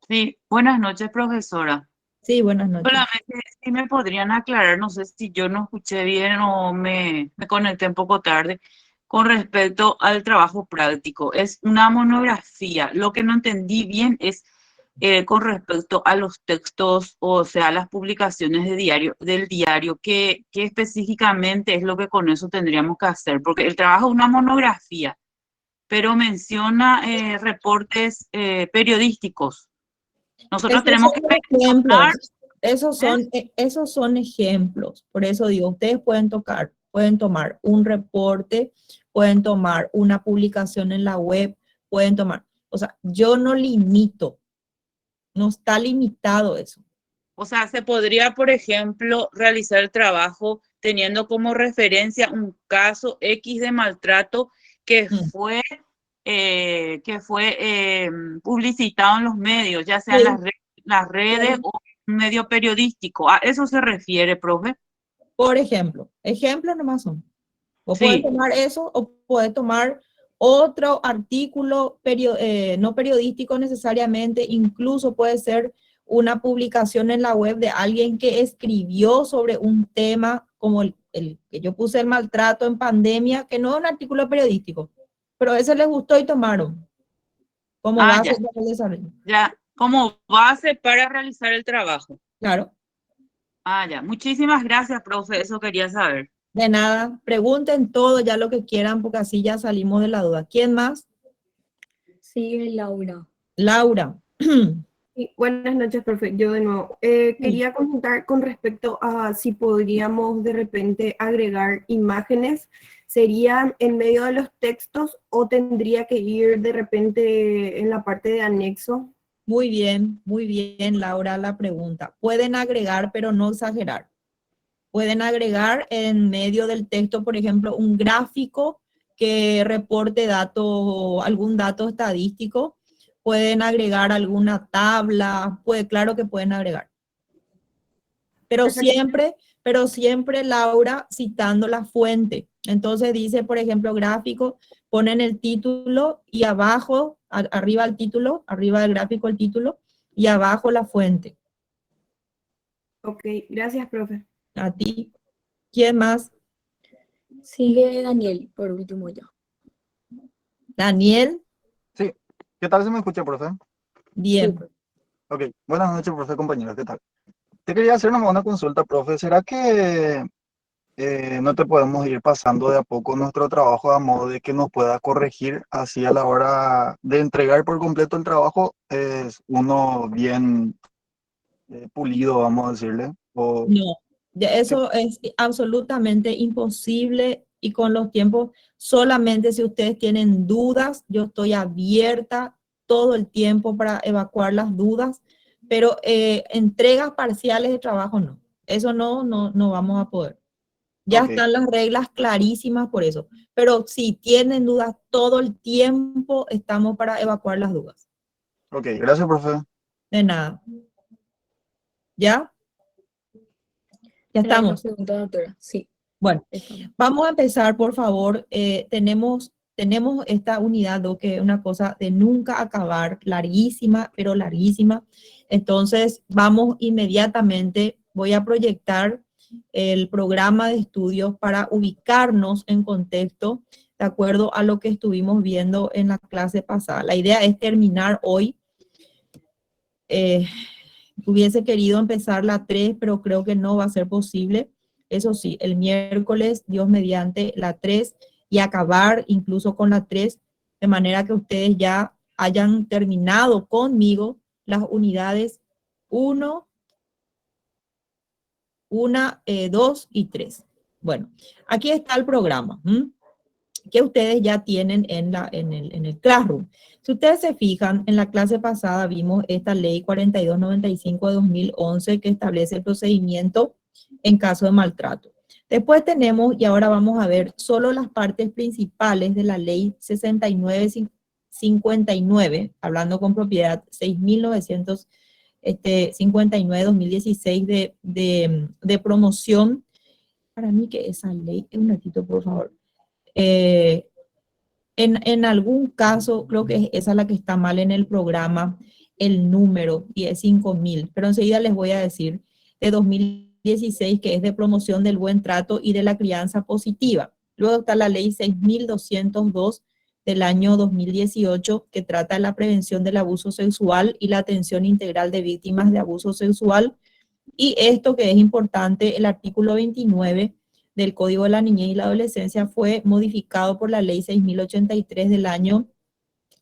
S15: Sí, buenas noches, profesora.
S3: Sí, buenas noches.
S15: Solamente si me podrían aclarar, no sé si yo no escuché bien o me conecté un poco tarde, con respecto al trabajo práctico. Es una monografía. Lo que no entendí bien es con respecto a los textos, o sea, las publicaciones del diario, ¿qué específicamente es lo que con eso tendríamos que hacer? Porque el trabajo es una monografía, pero menciona reportes periodísticos. Nosotros tenemos que
S3: ejemplos. Esos son ejemplos. Por eso digo, ustedes pueden tomar un reporte, pueden tomar una publicación en la web, pueden tomar. O sea, yo no limito. No está limitado eso.
S15: O sea, se podría, por ejemplo, realizar el trabajo teniendo como referencia un caso X de maltrato que fue publicitado en los medios, ya sea en las redes o un medio periodístico. ¿A eso se refiere, profe?
S3: Por ejemplo, ejemplos nomás son. O
S15: Sí.
S3: pueden tomar eso o pueden tomar otro artículo no periodístico necesariamente, incluso puede ser una publicación en la web de alguien que escribió sobre un tema como el que yo puse, el maltrato en pandemia, que no es un artículo periodístico, pero ese les gustó y tomaron como base para el desarrollo.
S15: Ya, como base para realizar el trabajo.
S3: Claro.
S15: Ya. Muchísimas gracias, profe. Eso quería saber.
S3: De nada. Pregunten todo ya lo que quieran, porque así ya salimos de la duda. ¿Quién más?
S12: Sigue Laura.
S3: Laura.
S9: Buenas noches, profe. Yo de nuevo. Quería consultar con respecto a si podríamos de repente agregar imágenes. ¿Sería en medio de los textos o tendría que ir de repente en la parte de anexo?
S3: Muy bien, Laura, la pregunta. Pueden agregar, pero no exagerar. Pueden agregar en medio del texto, por ejemplo, un gráfico que reporte algún dato estadístico. Pueden agregar alguna tabla, claro que pueden agregar. Pero siempre, Laura, citando la fuente. Entonces dice, por ejemplo, gráfico, ponen el título y abajo, arriba el título, arriba del gráfico el título y abajo la fuente.
S9: Ok, gracias, profe.
S3: A ti. ¿Quién más?
S12: Sigue Daniel, por último ya.
S3: Daniel.
S16: Sí, ¿qué tal se me escucha, profe?
S3: Bien.
S16: Ok, buenas noches, profe, compañeros, ¿qué tal? Te quería hacer una consulta, profe. ¿Será que no te podemos ir pasando de a poco nuestro trabajo a modo de que nos pueda corregir así a la hora de entregar por completo el trabajo? Es uno bien pulido, vamos a decirle.
S3: No, eso es absolutamente imposible y con los tiempos, solamente si ustedes tienen dudas, yo estoy abierta todo el tiempo para evacuar las dudas, pero entregas parciales de trabajo no. Eso no vamos a poder. Ya
S16: Ok.
S3: están las reglas clarísimas por eso. Pero si tienen dudas, todo el tiempo estamos para evacuar las dudas.
S16: Ok, gracias, profe.
S3: De nada. ¿Ya? Ya
S12: Era una
S3: estamos.
S12: pregunta, doctora. Sí,
S3: Bueno,
S12: estamos.
S3: vamos a empezar, por favor. Tenemos esta unidad 2, que es una cosa de nunca acabar, larguísima, pero larguísima. Entonces, vamos inmediatamente, voy a proyectar el programa de estudios para ubicarnos en contexto, de acuerdo a lo que estuvimos viendo en la clase pasada. La idea es terminar hoy. Hubiese querido empezar la 3, pero creo que no va a ser posible. Eso sí, el miércoles, Dios mediante, la 3 y acabar incluso con la 3, de manera que ustedes ya hayan terminado conmigo las unidades 1, 2 y 3. Bueno, aquí está el programa que ustedes ya tienen en el Classroom. Si ustedes se fijan, en la clase pasada vimos esta ley 4295 de 2011 que establece el procedimiento en caso de maltrato. Después tenemos, y ahora vamos a ver solo las partes principales de la ley 6959, hablando con propiedad, 6959-2016 de promoción. Para mí que esa ley, un ratito por favor. En algún caso, creo que es esa la que está mal en el programa, el número, y es 5000, pero enseguida les voy a decir, de 2016, que es de promoción del buen trato y de la crianza positiva. Luego está la ley 6202 del año 2018, que trata de la prevención del abuso sexual y la atención integral de víctimas de abuso sexual. Y esto que es importante, el artículo 29 del Código de la Niñez y la Adolescencia fue modificado por la ley 6083 del año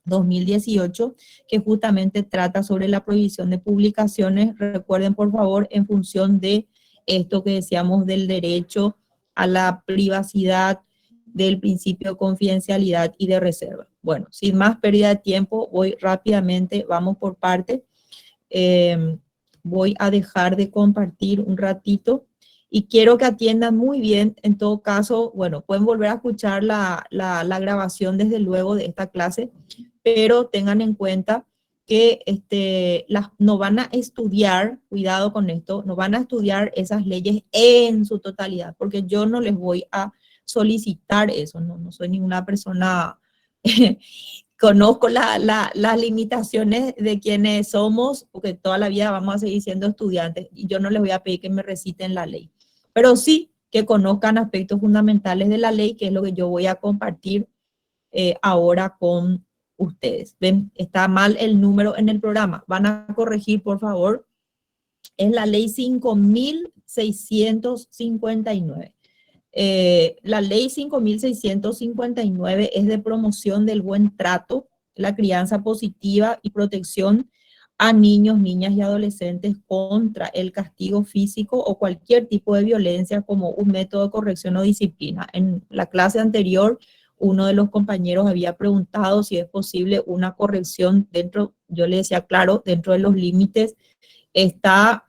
S3: 2018, que justamente trata sobre la prohibición de publicaciones. Recuerden, por favor, en función de esto que decíamos del derecho a la privacidad, del principio de confidencialidad y de reserva. Bueno, sin más pérdida de tiempo, voy rápidamente, vamos por parte. Voy a dejar de compartir un ratito y quiero que atiendan muy bien. En todo caso, bueno, pueden volver a escuchar la grabación desde luego de esta clase, pero tengan en cuenta que no van a estudiar, cuidado con esto, no van a estudiar esas leyes en su totalidad, porque yo no les voy a solicitar eso, no soy ninguna persona, conozco las limitaciones de quienes somos, porque toda la vida vamos a seguir siendo estudiantes, y yo no les voy a pedir que me reciten la ley, pero sí que conozcan aspectos fundamentales de la ley, que es lo que yo voy a compartir ahora con ustedes. ¿Ven? Está mal el número en el programa. Van a corregir, por favor. Es la ley 5659. La ley 5659 es de promoción del buen trato, la crianza positiva y protección a niños, niñas y adolescentes contra el castigo físico o cualquier tipo de violencia como un método de corrección o disciplina. En la clase anterior, uno de los compañeros había preguntado si es posible una corrección dentro, yo le decía, claro, dentro de los límites está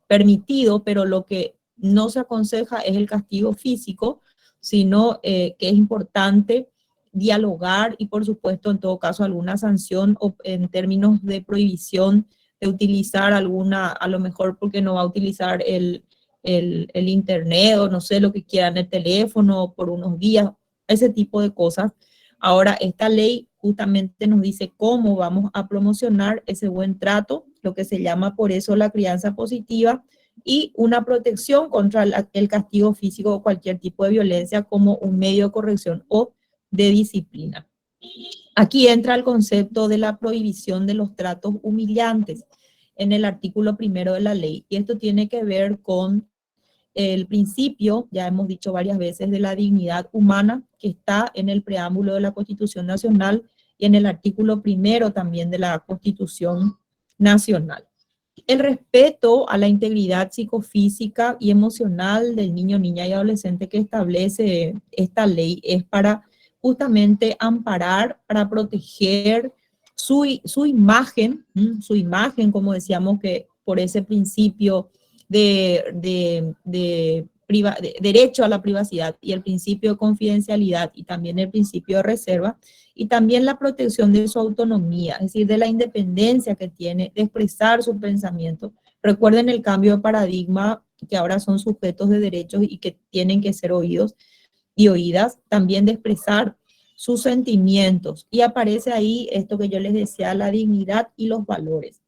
S3: permitido, pero lo que no se aconseja es el castigo físico, sino que es importante dialogar y, por supuesto, en todo caso, alguna sanción o en términos de prohibición de utilizar alguna, a lo mejor porque no va a utilizar el internet o no sé, lo que quieran, el teléfono por unos días, ese tipo de cosas. Ahora, esta ley justamente nos dice cómo vamos a promocionar ese buen trato, lo que se llama por eso la crianza positiva, y una protección contra el castigo físico o cualquier tipo de violencia como un medio de corrección o de disciplina. Aquí entra el concepto de la prohibición de los tratos humillantes en el artículo 1 de la ley, y esto tiene que ver con el principio, ya hemos dicho varias veces, de la dignidad humana, que está en el preámbulo de la Constitución Nacional y en el artículo 1 también de la Constitución Nacional. El respeto a la integridad psicofísica y emocional del niño, niña y adolescente que establece esta ley es para justamente amparar, para proteger, su imagen, como decíamos, que por ese principio de derecho a la privacidad y el principio de confidencialidad y también el principio de reserva, y también la protección de su autonomía, es decir, de la independencia que tiene de expresar su pensamiento. Recuerden el cambio de paradigma, que ahora son sujetos de derechos y que tienen que ser oídos y oídas, también de expresar sus sentimientos. Y aparece ahí esto que yo les decía, la dignidad y los valores.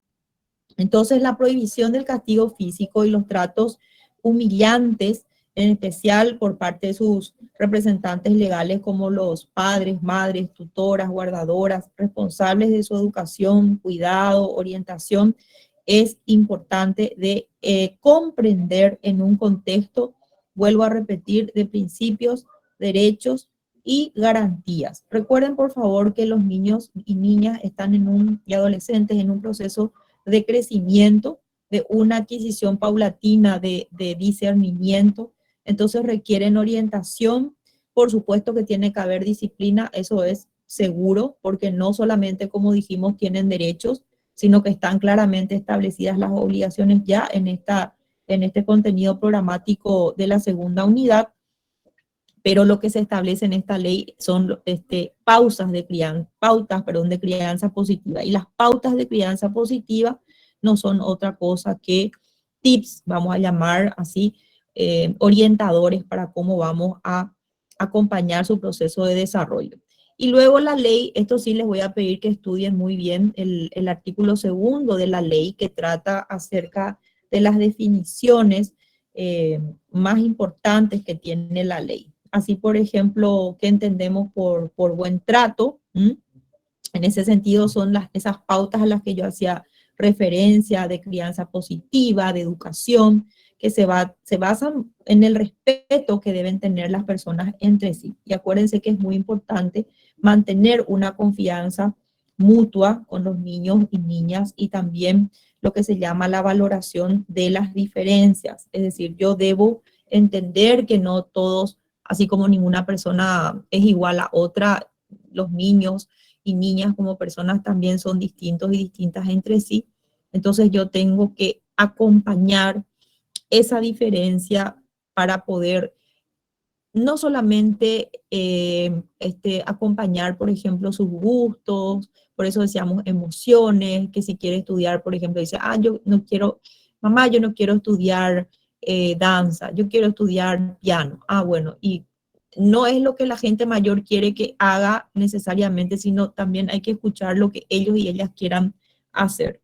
S3: Entonces, la prohibición del castigo físico y los tratos humillantes, en especial por parte de sus representantes legales como los padres, madres, tutoras, guardadoras, responsables de su educación, cuidado, orientación, es importante de comprender en un contexto, vuelvo a repetir, de principios, derechos y garantías. Recuerden, por favor, que los niños y niñas están y adolescentes en un proceso de crecimiento, de una adquisición paulatina de discernimiento, entonces requieren orientación. Por supuesto que tiene que haber disciplina, eso es seguro, porque no solamente, como dijimos, tienen derechos, sino que están claramente establecidas las obligaciones ya en este contenido programático de la segunda unidad, pero lo que se establece en esta ley son pautas de crianza positiva. Y las pautas de crianza positiva no son otra cosa que tips, vamos a llamar así, orientadores para cómo vamos a acompañar su proceso de desarrollo. Y luego la ley, esto sí les voy a pedir que estudien muy bien el artículo 2 de la ley, que trata acerca de las definiciones más importantes que tiene la ley. Así, por ejemplo, ¿qué entendemos por buen trato? En ese sentido son esas pautas a las que yo hacía referencia, de crianza positiva, de educación, que se basan en el respeto que deben tener las personas entre sí. Y acuérdense que es muy importante mantener una confianza mutua con los niños y niñas, y también lo que se llama la valoración de las diferencias. Es decir, yo debo entender que no todos, así como ninguna persona es igual a otra, los niños y niñas como personas también son distintos y distintas entre sí. Entonces yo tengo que acompañar esa diferencia para poder no solamente acompañar, por ejemplo, sus gustos, por eso decíamos emociones, que si quiere estudiar, por ejemplo, dice, yo no quiero, mamá, yo no quiero estudiar danza, yo quiero estudiar piano. Bueno, y no es lo que la gente mayor quiere que haga necesariamente, sino también hay que escuchar lo que ellos y ellas quieran hacer.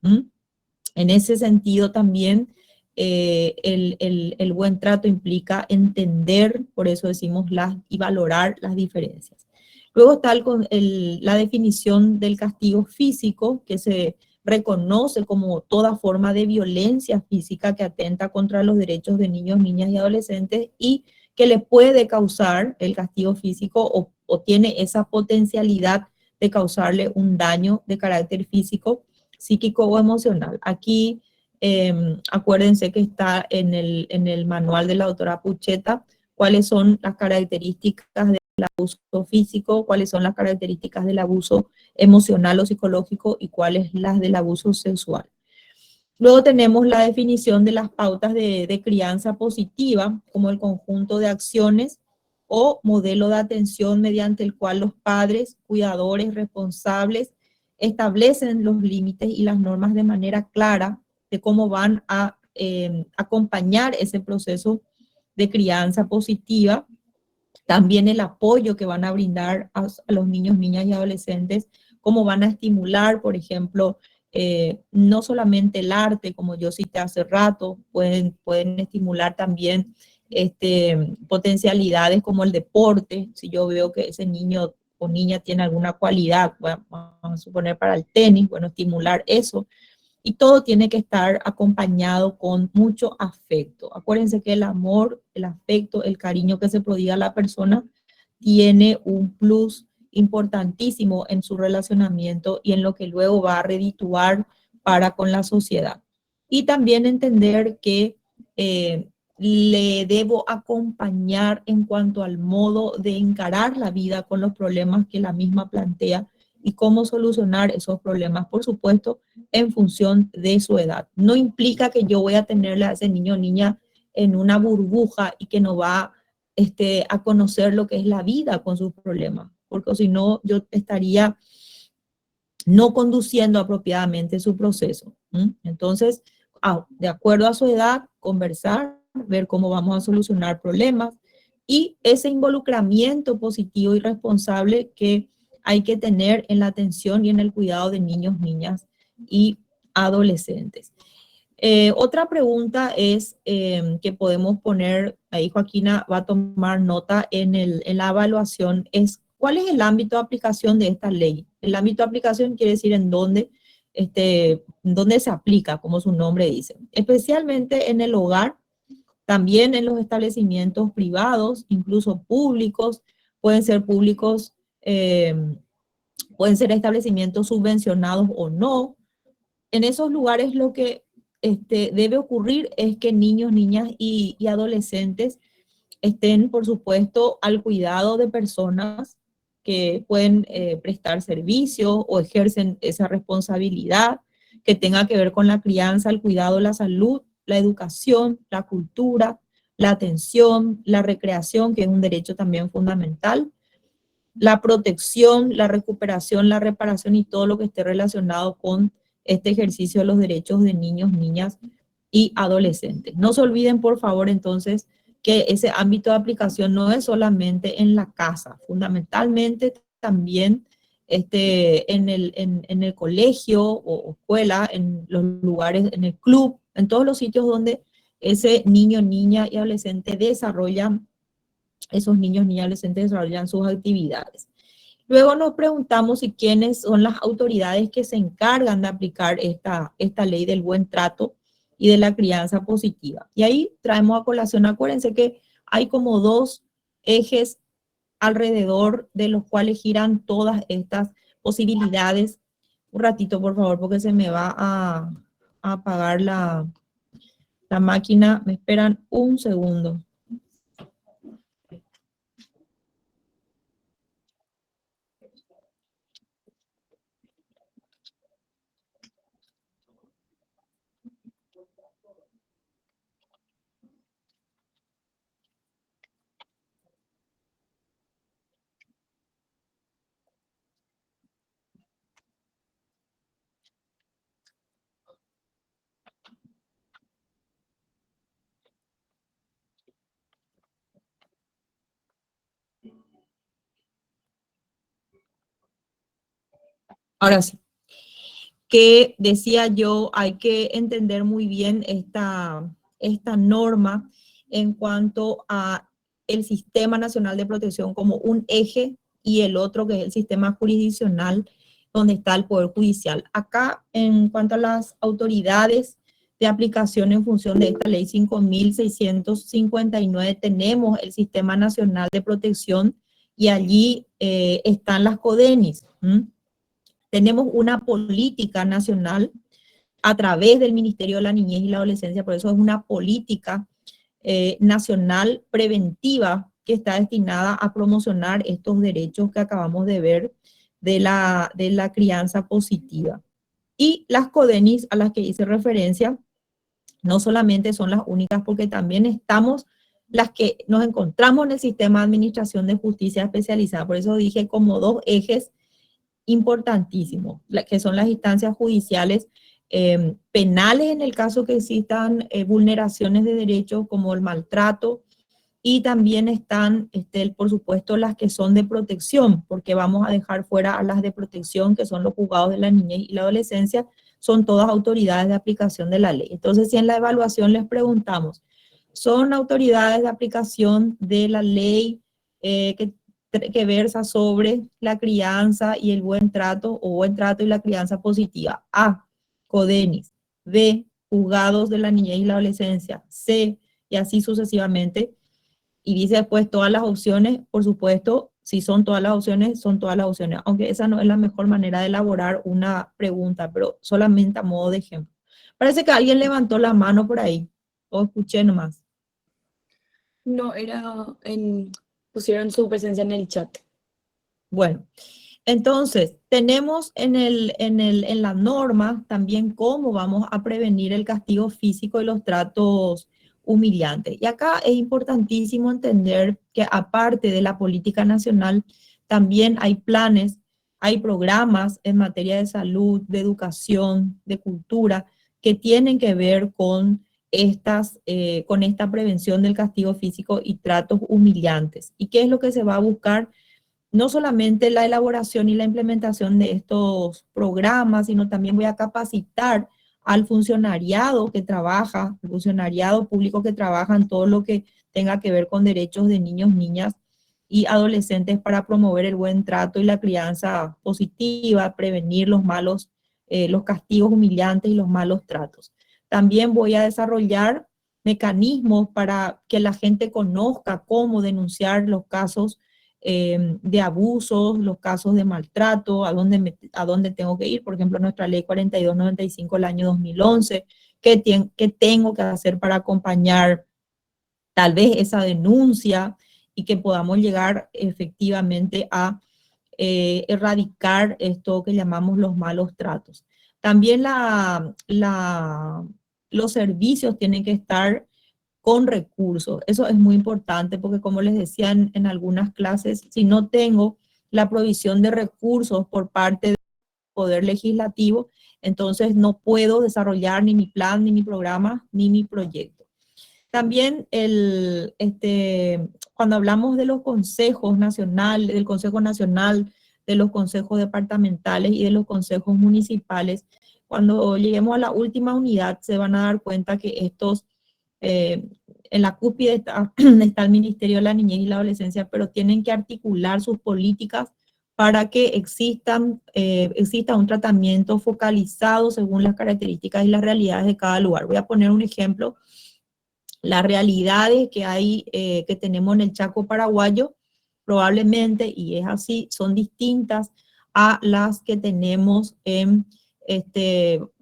S3: En ese sentido también el buen trato implica entender, por eso decimos y valorar las diferencias. Luego está la definición del castigo físico, que se reconoce como toda forma de violencia física que atenta contra los derechos de niños, niñas y adolescentes, y que le puede causar el castigo físico o tiene esa potencialidad de causarle un daño de carácter físico, psíquico o emocional. Aquí acuérdense que está en el manual de la doctora Pucheta cuáles son las características del abuso físico, cuáles son las características del abuso emocional o psicológico y cuáles las del abuso sexual. Luego tenemos la definición de las pautas de crianza positiva como el conjunto de acciones o modelo de atención mediante el cual los padres, cuidadores, responsables establecen los límites y las normas de manera clara de cómo van a acompañar ese proceso de crianza positiva. También el apoyo que van a brindar a los niños, niñas y adolescentes, cómo van a estimular, por ejemplo, no solamente el arte, como yo cité hace rato, pueden estimular también potencialidades como el deporte. Si yo veo que ese niño o niña tiene alguna cualidad, bueno, vamos a suponer para el tenis, bueno, estimular eso. Y todo tiene que estar acompañado con mucho afecto. Acuérdense que el amor, el afecto, el cariño que se prodiga a la persona tiene un plus importantísimo en su relacionamiento y en lo que luego va a redituar para con la sociedad. Y también entender que le debo acompañar en cuanto al modo de encarar la vida con los problemas que la misma plantea y cómo solucionar esos problemas, por supuesto, en función de su edad. No implica que yo voy a tenerle a ese niño o niña en una burbuja y que no va a conocer lo que es la vida con sus problemas, porque si no, yo estaría no conduciendo apropiadamente su proceso. Entonces, de acuerdo a su edad, conversar, ver cómo vamos a solucionar problemas y ese involucramiento positivo y responsable que hay que tener en la atención y en el cuidado de niños, niñas y adolescentes. Otra pregunta es que podemos poner, ahí Joaquina va a tomar nota en la evaluación, es ¿cuál es el ámbito de aplicación de esta ley? El ámbito de aplicación quiere decir en dónde se aplica, como su nombre dice. Especialmente en el hogar, también en los establecimientos privados, incluso públicos, pueden ser públicos, pueden ser establecimientos subvencionados o no. En esos lugares lo que debe ocurrir es que niños, niñas y adolescentes estén, por supuesto, al cuidado de personas que pueden prestar servicio o ejercen esa responsabilidad que tenga que ver con la crianza, el cuidado, la salud, la educación, la cultura, la atención, la recreación, que es un derecho también fundamental, la protección, la recuperación, la reparación y todo lo que esté relacionado con este ejercicio de los derechos de niños, niñas y adolescentes. No se olviden, por favor, entonces, que ese ámbito de aplicación no es solamente en la casa, fundamentalmente también en el colegio o escuela, en los lugares, en el club, en todos los sitios donde ese niño, niña y adolescente desarrollan, esos niños, niñas y adolescentes desarrollan sus actividades. Luego nos preguntamos si quiénes son las autoridades que se encargan de aplicar esta ley del buen trato y de la crianza positiva. Y ahí traemos a colación, acuérdense que hay como dos ejes alrededor de los cuales giran todas estas posibilidades. Un ratito, por favor, porque se me va a apagar la máquina. Me esperan un segundo. Ahora sí, que decía yo, hay que entender muy bien esta norma en cuanto a el Sistema Nacional de Protección como un eje y el otro que es el sistema jurisdiccional donde está el Poder Judicial. Acá, en cuanto a las autoridades de aplicación en función de esta ley 5.659, tenemos el Sistema Nacional de Protección y allí están las CODENIS. Tenemos una política nacional a través del Ministerio de la Niñez y la Adolescencia, por eso es una política nacional preventiva que está destinada a promocionar estos derechos que acabamos de ver de la crianza positiva. Y las CODENIS a las que hice referencia no solamente son las únicas, porque también estamos las que nos encontramos en el sistema de administración de justicia especializada. Por eso dije como dos ejes importantísimos, que son las instancias judiciales penales en el caso que existan vulneraciones de derechos como el maltrato, y también están, por supuesto, las que son de protección, porque vamos a dejar fuera a las de protección, que son los juzgados de la niñez y la adolescencia, son todas autoridades de aplicación de la ley. Entonces, si en la evaluación les preguntamos, ¿son autoridades de aplicación de la ley que versa sobre la crianza y el buen trato, o buen trato y la crianza positiva? A, CODENIS. B, juzgados de la niñez y la adolescencia. C, y así sucesivamente. Y dice después todas las opciones, por supuesto, si son todas las opciones, son todas las opciones, aunque esa no es la mejor manera de elaborar una pregunta, pero solamente a modo de ejemplo. Parece que alguien levantó la mano por ahí, o escuché nomás.
S12: No, pusieron su presencia en el chat.
S3: Bueno, Entonces, tenemos en la norma también cómo vamos a prevenir el castigo físico y los tratos humillantes. Y acá es importantísimo entender que aparte de la política nacional, también hay planes, hay programas en materia de salud, de educación, de cultura, que tienen que ver con con esta prevención del castigo físico y tratos humillantes. ¿Y qué es lo que se va a buscar? No solamente la elaboración y la implementación de estos programas, sino también voy a capacitar al funcionariado que trabaja, el funcionariado público que trabaja en todo lo que tenga que ver con derechos de niños, niñas y adolescentes para promover el buen trato y la crianza positiva, prevenir los castigos humillantes y los malos tratos. También voy a desarrollar mecanismos para que la gente conozca cómo denunciar los casos de abusos, los casos de maltrato, a dónde tengo que ir. Por ejemplo, nuestra ley 4295 del año 2011, qué tengo que hacer para acompañar tal vez esa denuncia y que podamos llegar efectivamente a erradicar esto que llamamos los malos tratos. También los servicios tienen que estar con recursos. Eso es muy importante porque, como les decía en algunas clases, si no tengo la provisión de recursos por parte del Poder Legislativo, entonces no puedo desarrollar ni mi plan, ni mi programa, ni mi proyecto. También cuando hablamos de los consejos nacionales, del Consejo Nacional, de los consejos departamentales y de los consejos municipales, cuando lleguemos a la última unidad se van a dar cuenta que estos en la cúspide está el Ministerio de la Niñez y la Adolescencia, pero tienen que articular sus políticas para que exista un tratamiento focalizado según las características y las realidades de cada lugar. Voy a poner un ejemplo. Las realidades que tenemos en el Chaco paraguayo, probablemente, y es así, son distintas a las que tenemos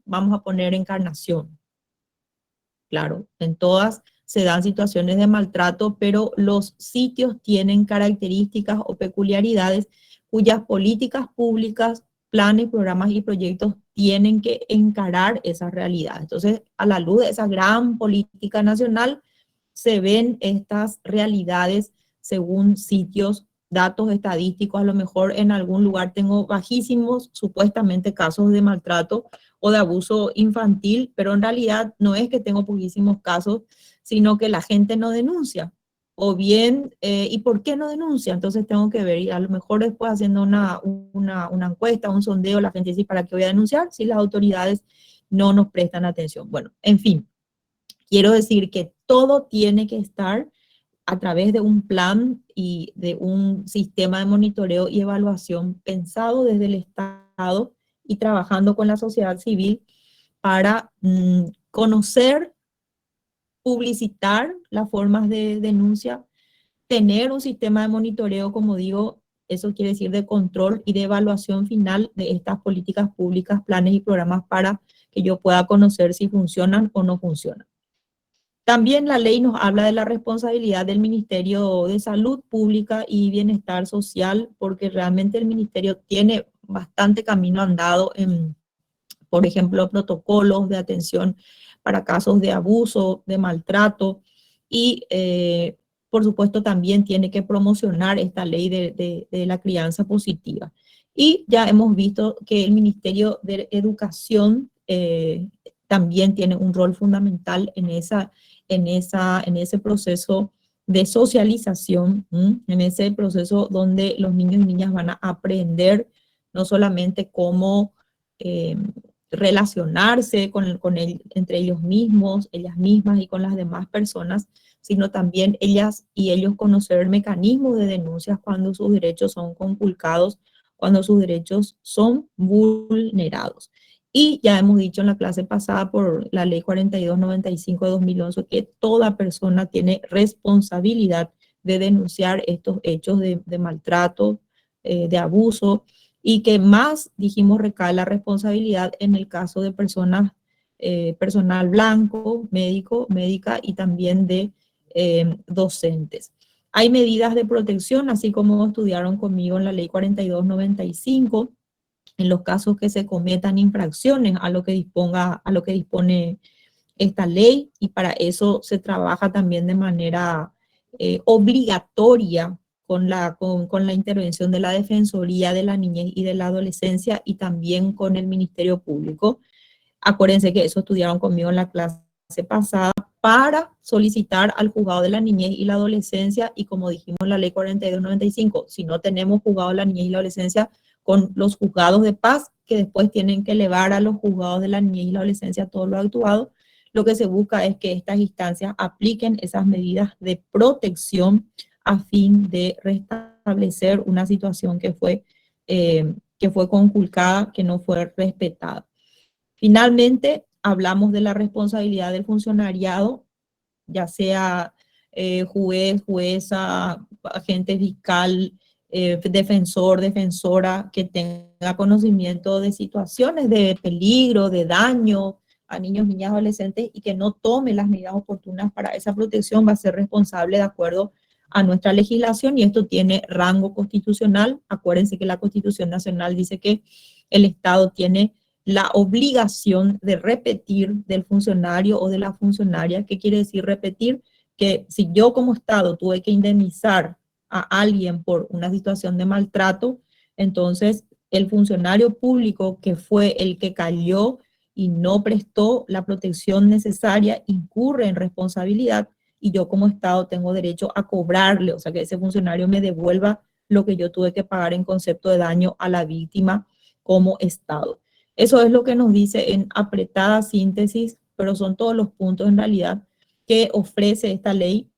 S3: vamos a poner Encarnación. Claro, en todas se dan situaciones de maltrato, pero los sitios tienen características o peculiaridades cuyas políticas públicas, planes, programas y proyectos tienen que encarar esa realidad. Entonces, a la luz de esa gran política nacional, se ven estas realidades según sitios, datos estadísticos. A lo mejor en algún lugar tengo bajísimos, supuestamente, casos de maltrato o de abuso infantil, pero en realidad no es que tengo poquísimos casos, sino que la gente no denuncia. O bien, ¿y por qué no denuncia? Entonces tengo que ver, y a lo mejor después haciendo una encuesta, un sondeo, la gente dice, ¿para qué voy a denunciar? Si las autoridades no nos prestan atención. Bueno, en fin, quiero decir que todo tiene que estar a través de un plan y de un sistema de monitoreo y evaluación pensado desde el Estado y trabajando con la sociedad civil para conocer, publicitar las formas de denuncia, tener un sistema de monitoreo, como digo, eso quiere decir de control y de evaluación final de estas políticas públicas, planes y programas para que yo pueda conocer si funcionan o no funcionan. También la ley nos habla de la responsabilidad del Ministerio de Salud Pública y Bienestar Social, porque realmente el Ministerio tiene bastante camino andado en, por ejemplo, protocolos de atención para casos de abuso, de maltrato y, por supuesto, también tiene que promocionar esta ley de la crianza positiva. Y ya hemos visto que el Ministerio de Educación también tiene un rol fundamental en ese proceso de socialización, en ese proceso donde los niños y niñas van a aprender no solamente cómo relacionarse entre ellos mismos, ellas mismas y con las demás personas, sino también ellas y ellos conocer mecanismos de denuncias cuando sus derechos son conculcados, cuando sus derechos son vulnerados. Y ya hemos dicho en la clase pasada por la ley 4295 de 2011 que toda persona tiene responsabilidad de denunciar estos hechos de maltrato, de abuso, y que más, dijimos, recae la responsabilidad en el caso de personas, personal blanco, médico, médica y también de docentes. Hay medidas de protección, así como estudiaron conmigo en la ley 4295, en los casos que se cometan infracciones a lo que dispone esta ley, y para eso se trabaja también de manera obligatoria con la intervención de la Defensoría de la Niñez y de la Adolescencia y también con el Ministerio Público. Acuérdense que eso estudiaron conmigo en la clase pasada, para solicitar al juzgado de la niñez y la adolescencia, y como dijimos en la ley 4295, si no tenemos juzgado de la niñez y la adolescencia, con los juzgados de paz, que después tienen que elevar a los juzgados de la niñez y la adolescencia todo lo actuado, lo que se busca es que estas instancias apliquen esas medidas de protección a fin de restablecer una situación que fue conculcada, que no fue respetada. Finalmente, hablamos de la responsabilidad del funcionariado, ya sea juez, jueza, agente fiscal, defensor, defensora, que tenga conocimiento de situaciones de peligro, de daño a niños, niñas, adolescentes, y que no tome las medidas oportunas para esa protección, va a ser responsable de acuerdo a nuestra legislación, y esto tiene rango constitucional. Acuérdense que la Constitución Nacional dice que el Estado tiene la obligación de repetir del funcionario o de la funcionaria. ¿Qué quiere decir repetir? Que si yo como Estado tuve que indemnizar a alguien por una situación de maltrato, entonces el funcionario público que fue el que cayó y no prestó la protección necesaria incurre en responsabilidad, y yo como Estado tengo derecho a cobrarle, o sea, que ese funcionario me devuelva lo que yo tuve que pagar en concepto de daño a la víctima como Estado. Eso es lo que nos dice en apretada síntesis, pero son todos los puntos en realidad que ofrece esta ley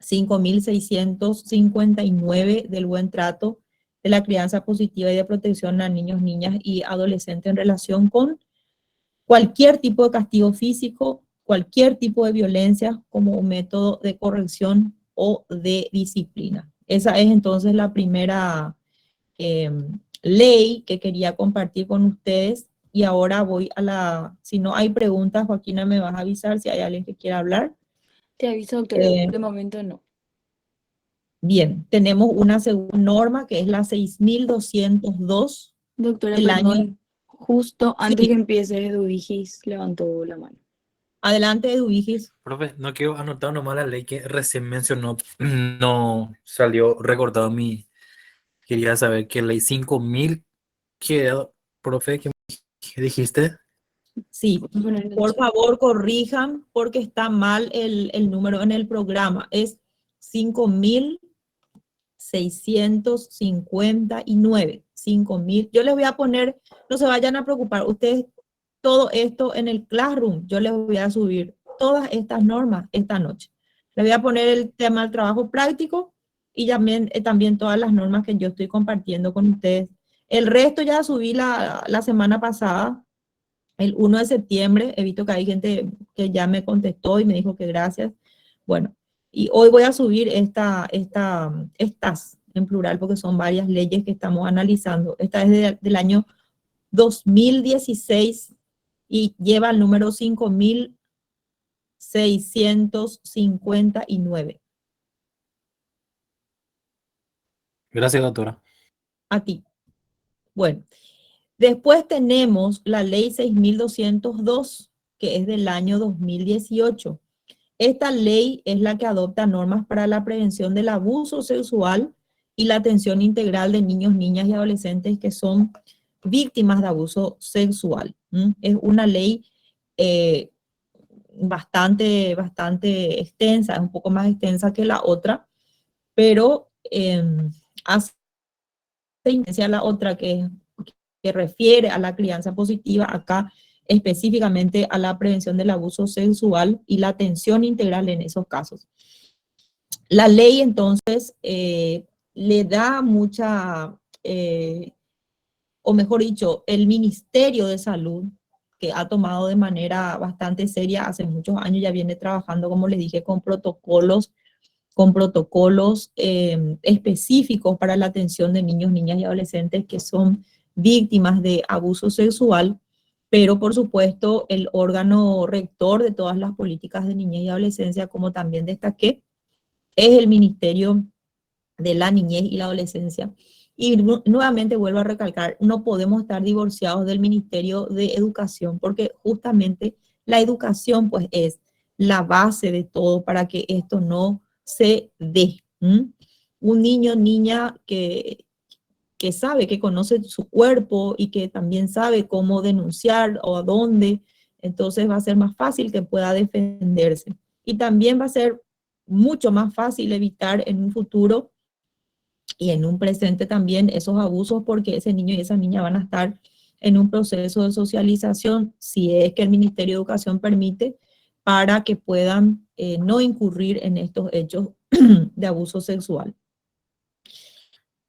S3: 5.659 del buen trato, de la crianza positiva y de protección a niños, niñas y adolescentes en relación con cualquier tipo de castigo físico, cualquier tipo de violencia como un método de corrección o de disciplina. Esa es entonces la primera ley que quería compartir con ustedes, y ahora voy a si no hay preguntas, Joaquina, me vas a avisar si hay alguien que quiera hablar.
S12: Te aviso, doctora, de momento no.
S3: Bien, tenemos una segunda norma que es la 6.202
S12: Doctora,
S3: del año.
S12: perdón, justo antes
S3: Sí.
S12: que empiece, Eduvigis levantó la mano.
S3: Adelante, Eduvigis.
S17: Profe, no quiero anotar nomás la ley que recién mencionó, no salió recordado quería saber qué ley 5.000, profe, ¿qué dijiste?
S3: Sí, por favor corrijan porque está mal el número en el programa. Es 5.659. 5.000. Yo les voy a poner, no se vayan a preocupar, ustedes todo esto en el Classroom, yo les voy a subir todas estas normas esta noche. Les voy a poner el tema del trabajo práctico y también todas las normas que yo estoy compartiendo con ustedes. El resto ya subí la semana pasada. El 1 de septiembre, he visto que hay gente que ya me contestó y me dijo que gracias. Bueno, y hoy voy a subir estas en plural porque son varias leyes que estamos analizando. Esta es del año 2016 y lleva el número 5.659.
S17: Gracias, doctora.
S3: A ti. Bueno. Después tenemos la ley 6.202, que es del año 2018. Esta ley es la que adopta normas para la prevención del abuso sexual y la atención integral de niños, niñas y adolescentes que son víctimas de abuso sexual. Es una ley bastante extensa, es un poco más extensa que la otra, pero hace a la otra que refiere a la crianza positiva, acá específicamente a la prevención del abuso sexual y la atención integral en esos casos. La ley entonces le da mucha, o mejor dicho, el Ministerio de Salud, que ha tomado de manera bastante seria, hace muchos años ya viene trabajando, como les dije, con protocolos específicos para la atención de niños, niñas y adolescentes que son víctimas de abuso sexual, pero por supuesto el órgano rector de todas las políticas de niñez y adolescencia, como también destaqué, es el Ministerio de la Niñez y la Adolescencia. Y nuevamente vuelvo a recalcar, no podemos estar divorciados del Ministerio de Educación, porque justamente la educación pues es la base de todo para que esto no se dé. Un niño, niña que sabe, que conoce su cuerpo y que también sabe cómo denunciar o a dónde, entonces va a ser más fácil que pueda defenderse. Y también va a ser mucho más fácil evitar en un futuro y en un presente también esos abusos, porque ese niño y esa niña van a estar en un proceso de socialización, si es que el Ministerio de Educación permite, para que puedan no incurrir en estos hechos de abuso sexual.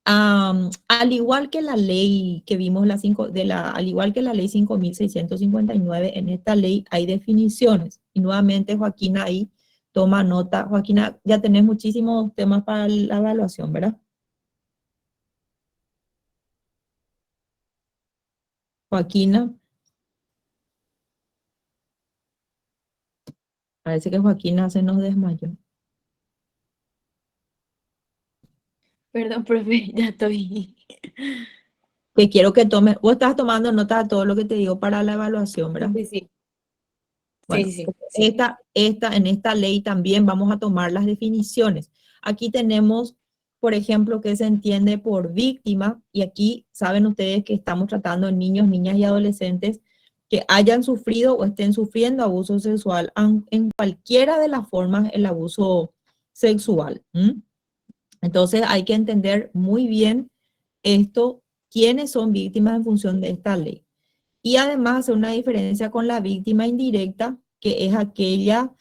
S3: Al igual que la ley que vimos, al igual que la ley 5.659, en esta ley hay definiciones. Y nuevamente Joaquina ahí toma nota. Joaquina, ya tenés muchísimos temas para la evaluación, ¿verdad? Joaquina. Parece que Joaquina se nos desmayó.
S12: Perdón, profe, ya estoy.
S3: Que quiero que tomes, vos estás tomando nota de todo lo que te digo para la evaluación, ¿verdad?
S12: Sí, sí.
S3: Bueno,
S12: Sí.
S3: en esta ley también vamos a tomar las definiciones. Aquí tenemos, por ejemplo, qué se entiende por víctima, y aquí saben ustedes que estamos tratando de niños, niñas y adolescentes que hayan sufrido o estén sufriendo abuso sexual en cualquiera de las formas el abuso sexual. Entonces hay que entender muy bien esto, quiénes son víctimas en función de esta ley. Y además hacer una diferencia con la víctima indirecta, que es aquella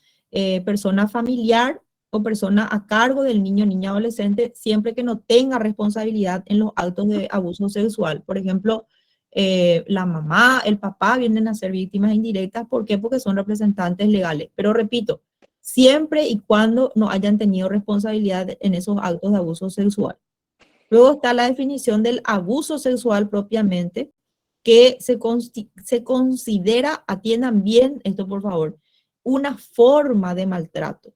S3: persona familiar o persona a cargo del niño, niña, adolescente, siempre que no tenga responsabilidad en los actos de abuso sexual. Por ejemplo, la mamá, el papá vienen a ser víctimas indirectas. ¿Por qué? Porque son representantes legales. Pero repito, siempre y cuando no hayan tenido responsabilidad en esos actos de abuso sexual. Luego está la definición del abuso sexual propiamente, que se considera, atiendan bien esto por favor, una forma de maltrato.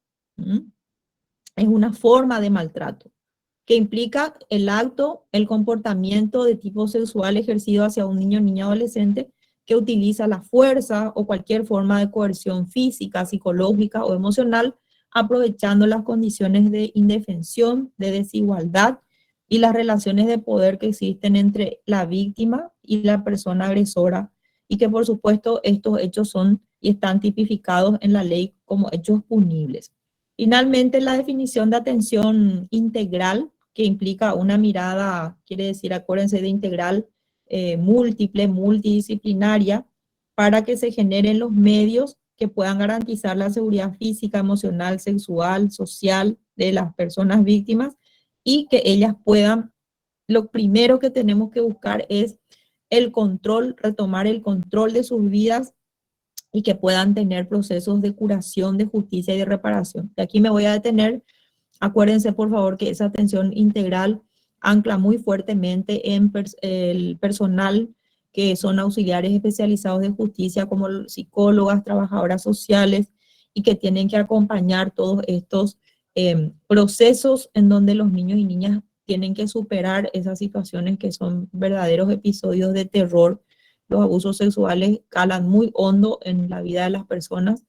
S3: Es una forma de maltrato que implica el acto, el comportamiento de tipo sexual ejercido hacia un niño, niña, adolescente que utiliza la fuerza o cualquier forma de coerción física, psicológica o emocional, aprovechando las condiciones de indefensión, de desigualdad y las relaciones de poder que existen entre la víctima y la persona agresora, y que por supuesto estos hechos son y están tipificados en la ley como hechos punibles. Finalmente, la definición de atención integral, que implica una mirada, quiere decir, acuérdense de integral, múltiple, multidisciplinaria, para que se generen los medios que puedan garantizar la seguridad física, emocional, sexual, social de las personas víctimas, y que ellas puedan, lo primero que tenemos que buscar es el control, retomar el control de sus vidas y que puedan tener procesos de curación, de justicia y de reparación. Y aquí me voy a detener. Acuérdense, por favor, que esa atención integral ancla muy fuertemente en el personal que son auxiliares especializados de justicia, como psicólogas, trabajadoras sociales, y que tienen que acompañar todos estos procesos en donde los niños y niñas tienen que superar esas situaciones que son verdaderos episodios de terror. Los abusos sexuales calan muy hondo en la vida de las personas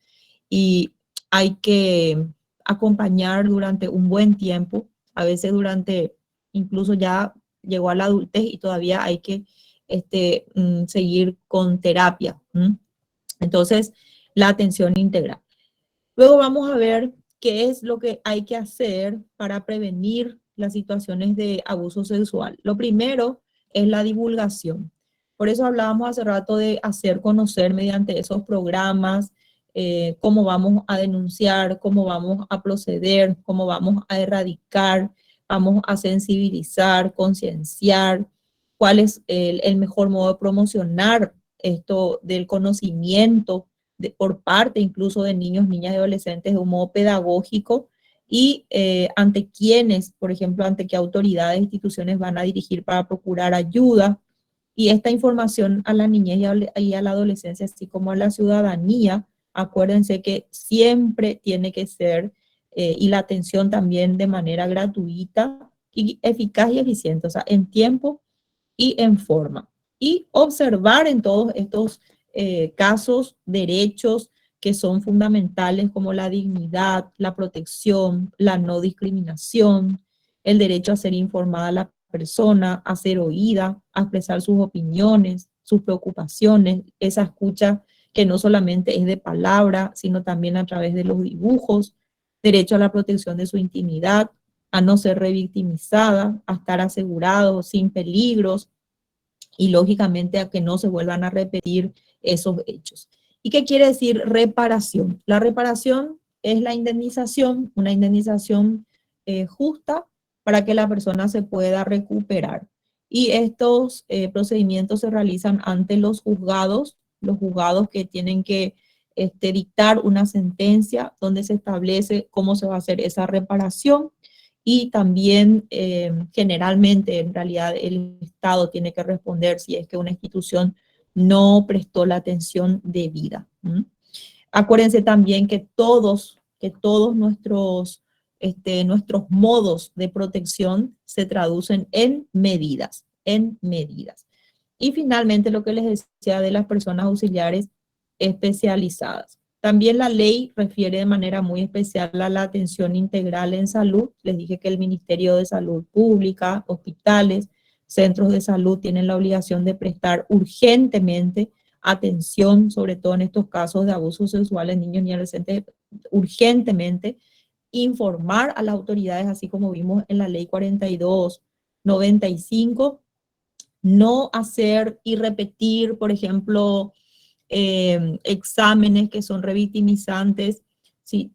S3: y hay que acompañar durante un buen tiempo, a veces durante, incluso ya llegó a la adultez y todavía hay que seguir con terapia. Entonces, la atención integral. Luego vamos a ver qué es lo que hay que hacer para prevenir las situaciones de abuso sexual. Lo primero es la divulgación. Por eso hablábamos hace rato de hacer conocer mediante esos programas, cómo vamos a denunciar, cómo vamos a proceder, cómo vamos a erradicar, vamos a sensibilizar, concienciar, cuál es el mejor modo de promocionar esto del conocimiento por parte incluso de niños, niñas y adolescentes de un modo pedagógico, y ante quiénes, por ejemplo, ante qué autoridades, instituciones van a dirigir para procurar ayuda. Y esta información a la niñez y a la adolescencia, así como a la ciudadanía, acuérdense que siempre tiene que ser y la atención también de manera gratuita y eficaz y eficiente, o sea, en tiempo y en forma. Y observar en todos estos casos derechos que son fundamentales como la dignidad, la protección, la no discriminación, el derecho a ser informada la persona, a ser oída, a expresar sus opiniones, sus preocupaciones, esa escucha que no solamente es de palabra, sino también a través de los dibujos, derecho a la protección de su intimidad, a no ser revictimizada, a estar asegurado sin peligros y lógicamente a que no se vuelvan a repetir esos hechos. ¿Y qué quiere decir reparación? La reparación es la indemnización, una indemnización justa para que la persona se pueda recuperar. Y estos procedimientos se realizan ante los juzgados que tienen que dictar una sentencia donde se establece cómo se va a hacer esa reparación. Y también generalmente, en realidad, el Estado tiene que responder si es que una institución no prestó la atención debida. Acuérdense también que todos nuestros modos de protección se traducen en medidas. Y finalmente, lo que les decía de las personas auxiliares especializadas. También la ley refiere de manera muy especial a la atención integral en salud. Les dije que el Ministerio de Salud Pública, hospitales, centros de salud tienen la obligación de prestar urgentemente atención, sobre todo en estos casos de abuso sexual en niños y adolescentes, urgentemente informar a las autoridades, así como vimos en la ley 4295, no hacer y repetir, por ejemplo, exámenes que son revictimizantes. Si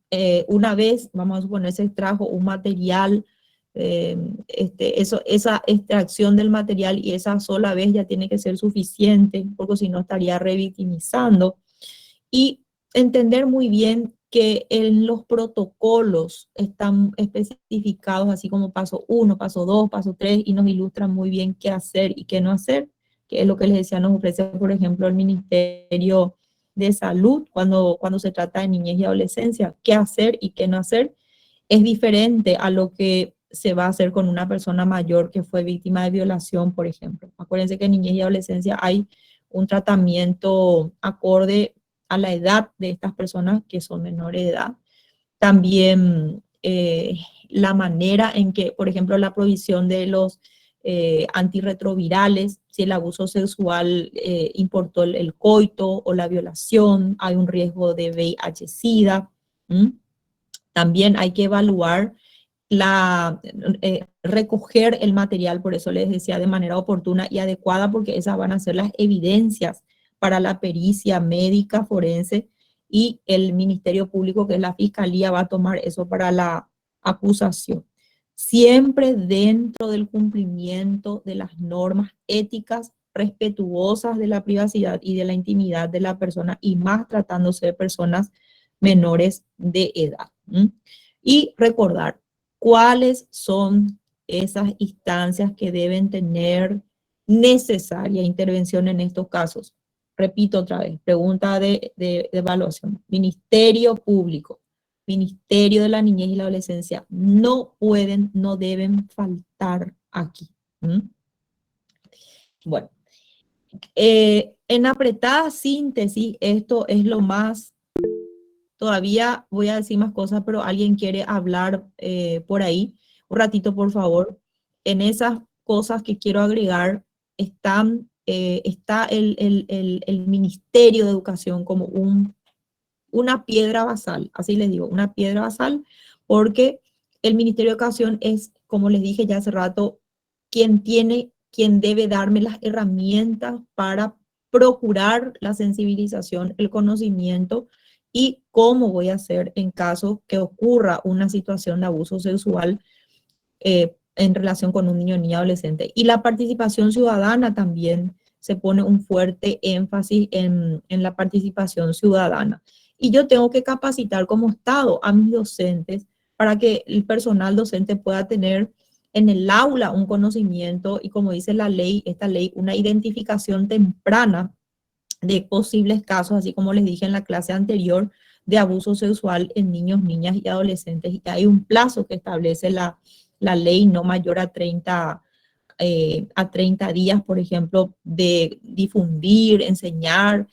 S3: una vez, vamos a suponer, se extrajo un material, esa extracción del material y esa sola vez ya tiene que ser suficiente, porque si no estaría revictimizando. Y entender muy bien que en los protocolos están especificados así como paso 1, paso 2, paso 3 y nos ilustran muy bien qué hacer y qué no hacer, que es lo que les decía, nos ofrece, por ejemplo, el Ministerio de Salud cuando se trata de niñez y adolescencia, qué hacer y qué no hacer. Es diferente a lo que se va a hacer con una persona mayor que fue víctima de violación, por ejemplo. Acuérdense que en niñez y adolescencia hay un tratamiento acorde a la edad de estas personas que son menores de edad. También la manera en que, por ejemplo, la provisión de los antirretrovirales, si el abuso sexual importó el coito o la violación, hay un riesgo de VIH-Sida. También hay que evaluar recoger el material, por eso les decía, de manera oportuna y adecuada, porque esas van a ser las evidencias para la pericia médica forense, y el Ministerio Público, que es la Fiscalía, va a tomar eso para la acusación. Siempre dentro del cumplimiento de las normas éticas respetuosas de la privacidad y de la intimidad de la persona, y más tratándose de personas menores de edad. Y recordar cuáles son esas instancias que deben tener necesaria intervención en estos casos. Repito otra vez, pregunta de evaluación. Ministerio Público, Ministerio de la Niñez y la Adolescencia, no deben faltar aquí. Bueno, en apretada síntesis, esto es lo más. Todavía voy a decir más cosas, pero alguien quiere hablar por ahí. Un ratito, por favor. En esas cosas que quiero agregar está el Ministerio de Educación como una piedra basal, así les digo, una piedra basal, porque el Ministerio de Educación es, como les dije ya hace rato, quien debe darme las herramientas para procurar la sensibilización, el conocimiento y cómo voy a hacer en caso que ocurra una situación de abuso sexual en relación con un niño o niña adolescente. Y la participación ciudadana también se pone un fuerte énfasis en la participación ciudadana. Y yo tengo que capacitar como Estado a mis docentes para que el personal docente pueda tener en el aula un conocimiento y, como dice la ley, esta ley, una identificación temprana de posibles casos, así como les dije en la clase anterior, de abuso sexual en niños, niñas y adolescentes. Y hay un plazo que establece la ley no mayor a 30 días, por ejemplo, de difundir, enseñar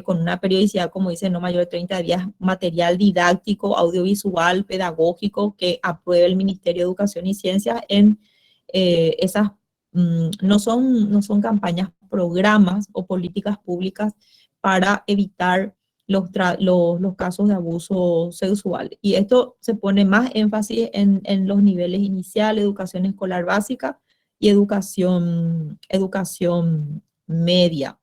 S3: con una periodicidad, como dice, no mayor de 30 días, material didáctico, audiovisual, pedagógico, que apruebe el Ministerio de Educación y Ciencia en esas, no son campañas, programas o políticas públicas para evitar los casos de abuso sexual. Y esto se pone más énfasis en los niveles iniciales, educación escolar básica y educación media.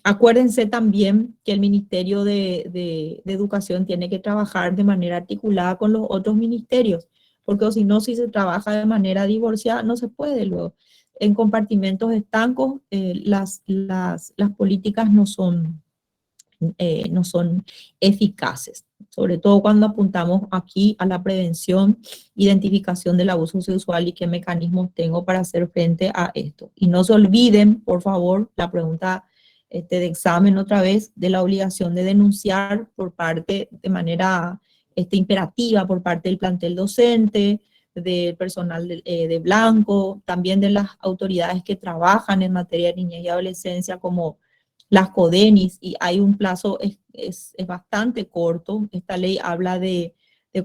S3: Acuérdense también que el Ministerio de Educación tiene que trabajar de manera articulada con los otros ministerios, porque si no, si se trabaja de manera divorciada, no se puede luego. En compartimentos estancos, las políticas no son eficaces, sobre todo cuando apuntamos aquí a la prevención, identificación del abuso sexual y qué mecanismos tengo para hacer frente a esto. Y no se olviden, por favor, la pregunta de examen otra vez, de la obligación de denunciar por parte, de manera imperativa, por parte del plantel docente, del personal de blanco, también de las autoridades que trabajan en materia de niñez y adolescencia, como las CODENIS, y hay un plazo, es bastante corto. Esta ley habla de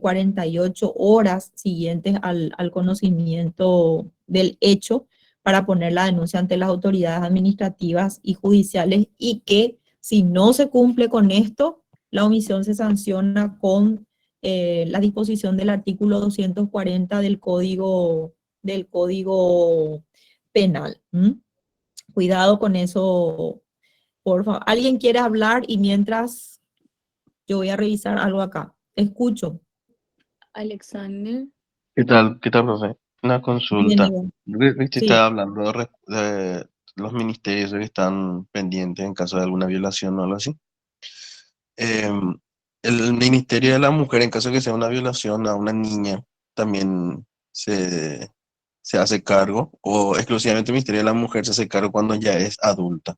S3: 48 horas siguientes al conocimiento del hecho para poner la denuncia ante las autoridades administrativas y judiciales, y que si no se cumple con esto, la omisión se sanciona con la disposición del artículo 240 del Código Penal. Cuidado con eso, por favor. ¿Alguien quiere hablar? Y mientras yo voy a revisar algo acá. Escucho.
S12: Alexander.
S5: ¿Qué tal, profe? Una consulta.
S3: Bienvenido.
S5: Viste,
S3: Sí.
S5: estaba hablando de los ministerios que están pendientes en caso de alguna violación o algo así. El Ministerio de la Mujer, en caso de que sea una violación a una niña, también se hace cargo, o exclusivamente el Ministerio de la Mujer se hace cargo cuando ya es adulta.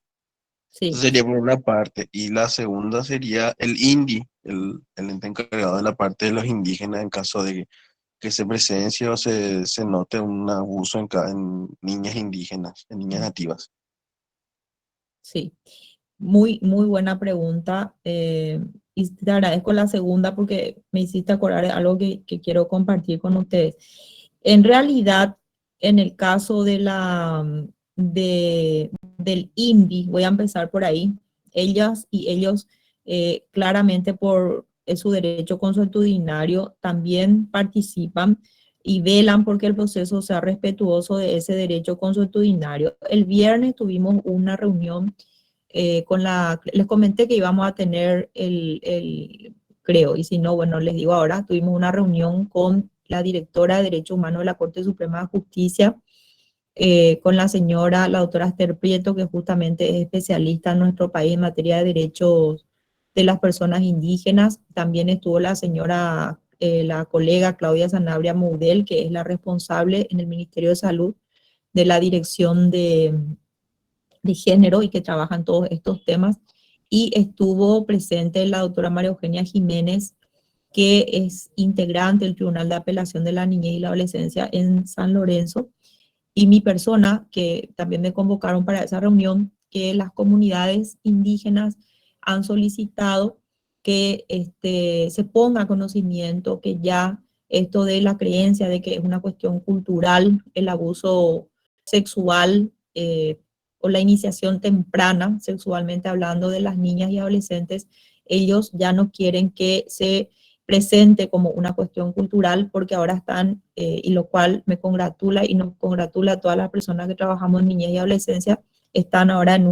S3: Sí.
S5: Eso sería por una parte. Y la segunda sería el INDI, el ente encargado de la parte de los indígenas, en caso de que se presencie o se note un abuso en niñas indígenas, en niñas nativas.
S3: Sí, muy buena pregunta. Y te agradezco la segunda porque me hiciste acordar de algo que quiero compartir con ustedes. En realidad, en el caso del INDI, voy a empezar por ahí, ellas y ellos claramente por su derecho consuetudinario también participan y velan porque el proceso sea respetuoso de ese derecho consuetudinario. El viernes tuvimos una reunión les comenté que íbamos a tener creo, y si no, bueno, les digo ahora, tuvimos una reunión con la directora de Derechos Humanos de la Corte Suprema de Justicia, con la doctora Esther Prieto, que justamente es especialista en nuestro país en materia de derechos de las personas indígenas. También estuvo la colega Claudia Sanabria Moudel, que es la responsable en el Ministerio de Salud de la Dirección de Género y que trabajan todos estos temas. Y estuvo presente la doctora María Eugenia Jiménez, que es integrante del Tribunal de Apelación de la Niñez y la Adolescencia en San Lorenzo, y mi persona, que también me convocaron para esa reunión, que las comunidades indígenas han solicitado que se ponga a conocimiento que ya esto de la creencia de que es una cuestión cultural, el abuso sexual o la iniciación temprana, sexualmente hablando, de las niñas y adolescentes, ellos ya no quieren que se presente como una cuestión cultural, porque ahora están, y lo cual me congratula y nos congratula a todas las personas que trabajamos en niñez y adolescencia, están ahora en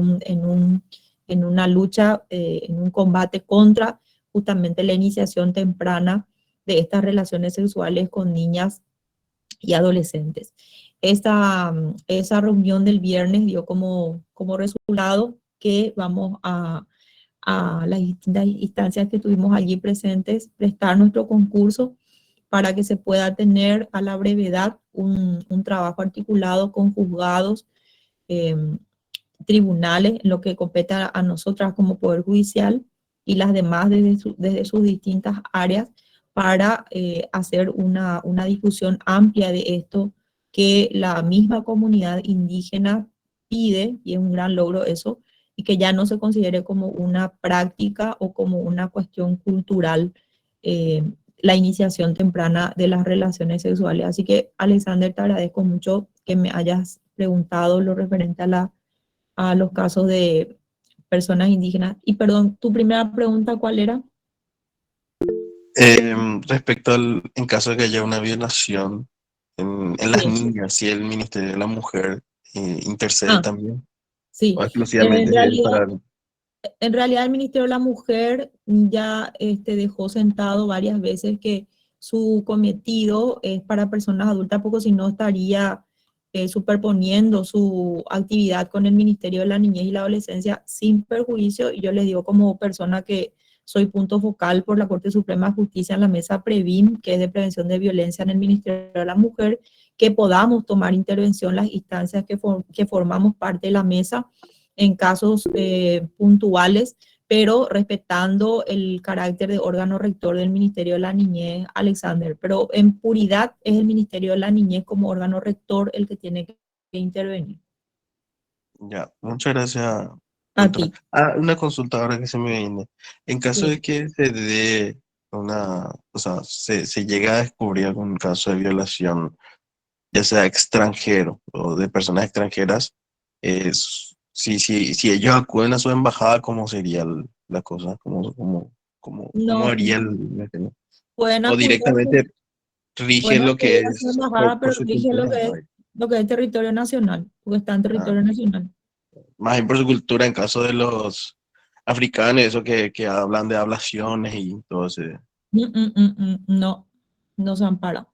S3: una lucha, en un combate contra justamente la iniciación temprana de estas relaciones sexuales con niñas y adolescentes. Esa reunión del viernes dio como resultado que vamos a las distintas instancias que tuvimos allí presentes, prestar nuestro concurso para que se pueda tener a la brevedad un trabajo articulado con juzgados, tribunales, en lo que compete a nosotras como Poder Judicial, y las demás desde sus distintas áreas para hacer una discusión amplia de esto que la misma comunidad indígena pide, y es un gran logro eso, y que ya no se considere como una práctica o como una cuestión cultural la iniciación temprana de las relaciones sexuales. Así que, Alexander, te agradezco mucho que me hayas preguntado lo referente a los casos de personas indígenas. Y perdón, tu primera pregunta, ¿cuál era?
S5: Respecto en caso de que haya una violación en las
S3: Sí.
S5: niñas, si el Ministerio de la Mujer intercede
S3: Ah,
S5: también,
S3: sí.
S5: o exclusivamente es para...
S3: En realidad el Ministerio de la Mujer ya dejó sentado varias veces que su cometido es para personas adultas, porque si no estaría superponiendo su actividad con el Ministerio de la Niñez y la Adolescencia sin perjuicio. Y yo les digo como persona que soy punto focal por la Corte Suprema de Justicia en la mesa PREVIM, que es de prevención de violencia en el Ministerio de la Mujer, que podamos tomar intervención las instancias que formamos parte de la mesa en casos puntuales, pero respetando el carácter de órgano rector del Ministerio de la Niñez, Alexander. Pero en puridad es el Ministerio de la Niñez como órgano rector el que tiene que intervenir.
S5: Ya, muchas gracias,
S3: A
S5: doctora.
S3: ti.
S5: Una consulta ahora que se me viene. En caso
S3: Sí.
S5: de que se dé o sea, se llega a descubrir algún caso de violación, ya sea extranjero o de personas extranjeras, si ellos acuden a su embajada, ¿cómo sería la cosa? ¿Cómo
S3: No,
S5: haría el...
S3: pueden
S5: O
S3: acudir
S5: directamente rige lo que
S3: a su
S5: es
S3: embajada,
S5: por
S3: pero
S5: su
S3: rige
S5: cultura?
S3: lo que es territorio nacional, porque está en
S5: Ah,
S3: territorio nacional.
S5: más bien por su cultura en caso de los africanos, eso que hablan de ablaciones y todo ese...
S3: No, no se ampara.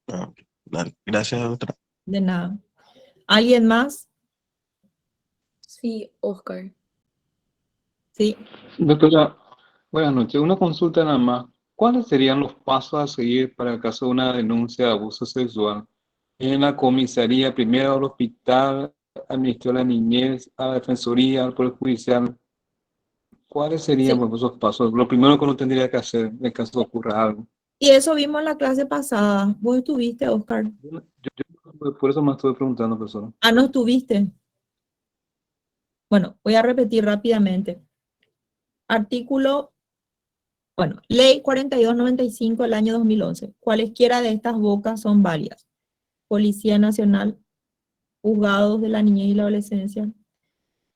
S5: Ah, ok. Dale, gracias, doctora.
S3: De nada. ¿Alguien más?
S12: Sí, Oscar.
S3: Sí.
S18: Doctora, buenas noches. Una consulta nada más. ¿Cuáles serían los pasos a seguir para el caso de una denuncia de abuso sexual? ¿En la comisaría, primero al hospital, al Ministerio de la Niñez, a la Defensoría, al Poder Judicial? ¿Cuáles serían
S3: Sí.
S18: pues, esos pasos? Lo primero que uno tendría que hacer en el caso de ocurra algo.
S3: Y eso vimos en la clase pasada. ¿Vos estuviste, Oscar?
S18: Por eso me estoy preguntando, profesora.
S3: Ah, ¿no estuviste? Bueno, voy a repetir rápidamente. Ley 4295 del año 2011. Cualesquiera de estas bocas son válidas. Policía Nacional, juzgados de la niñez y la adolescencia,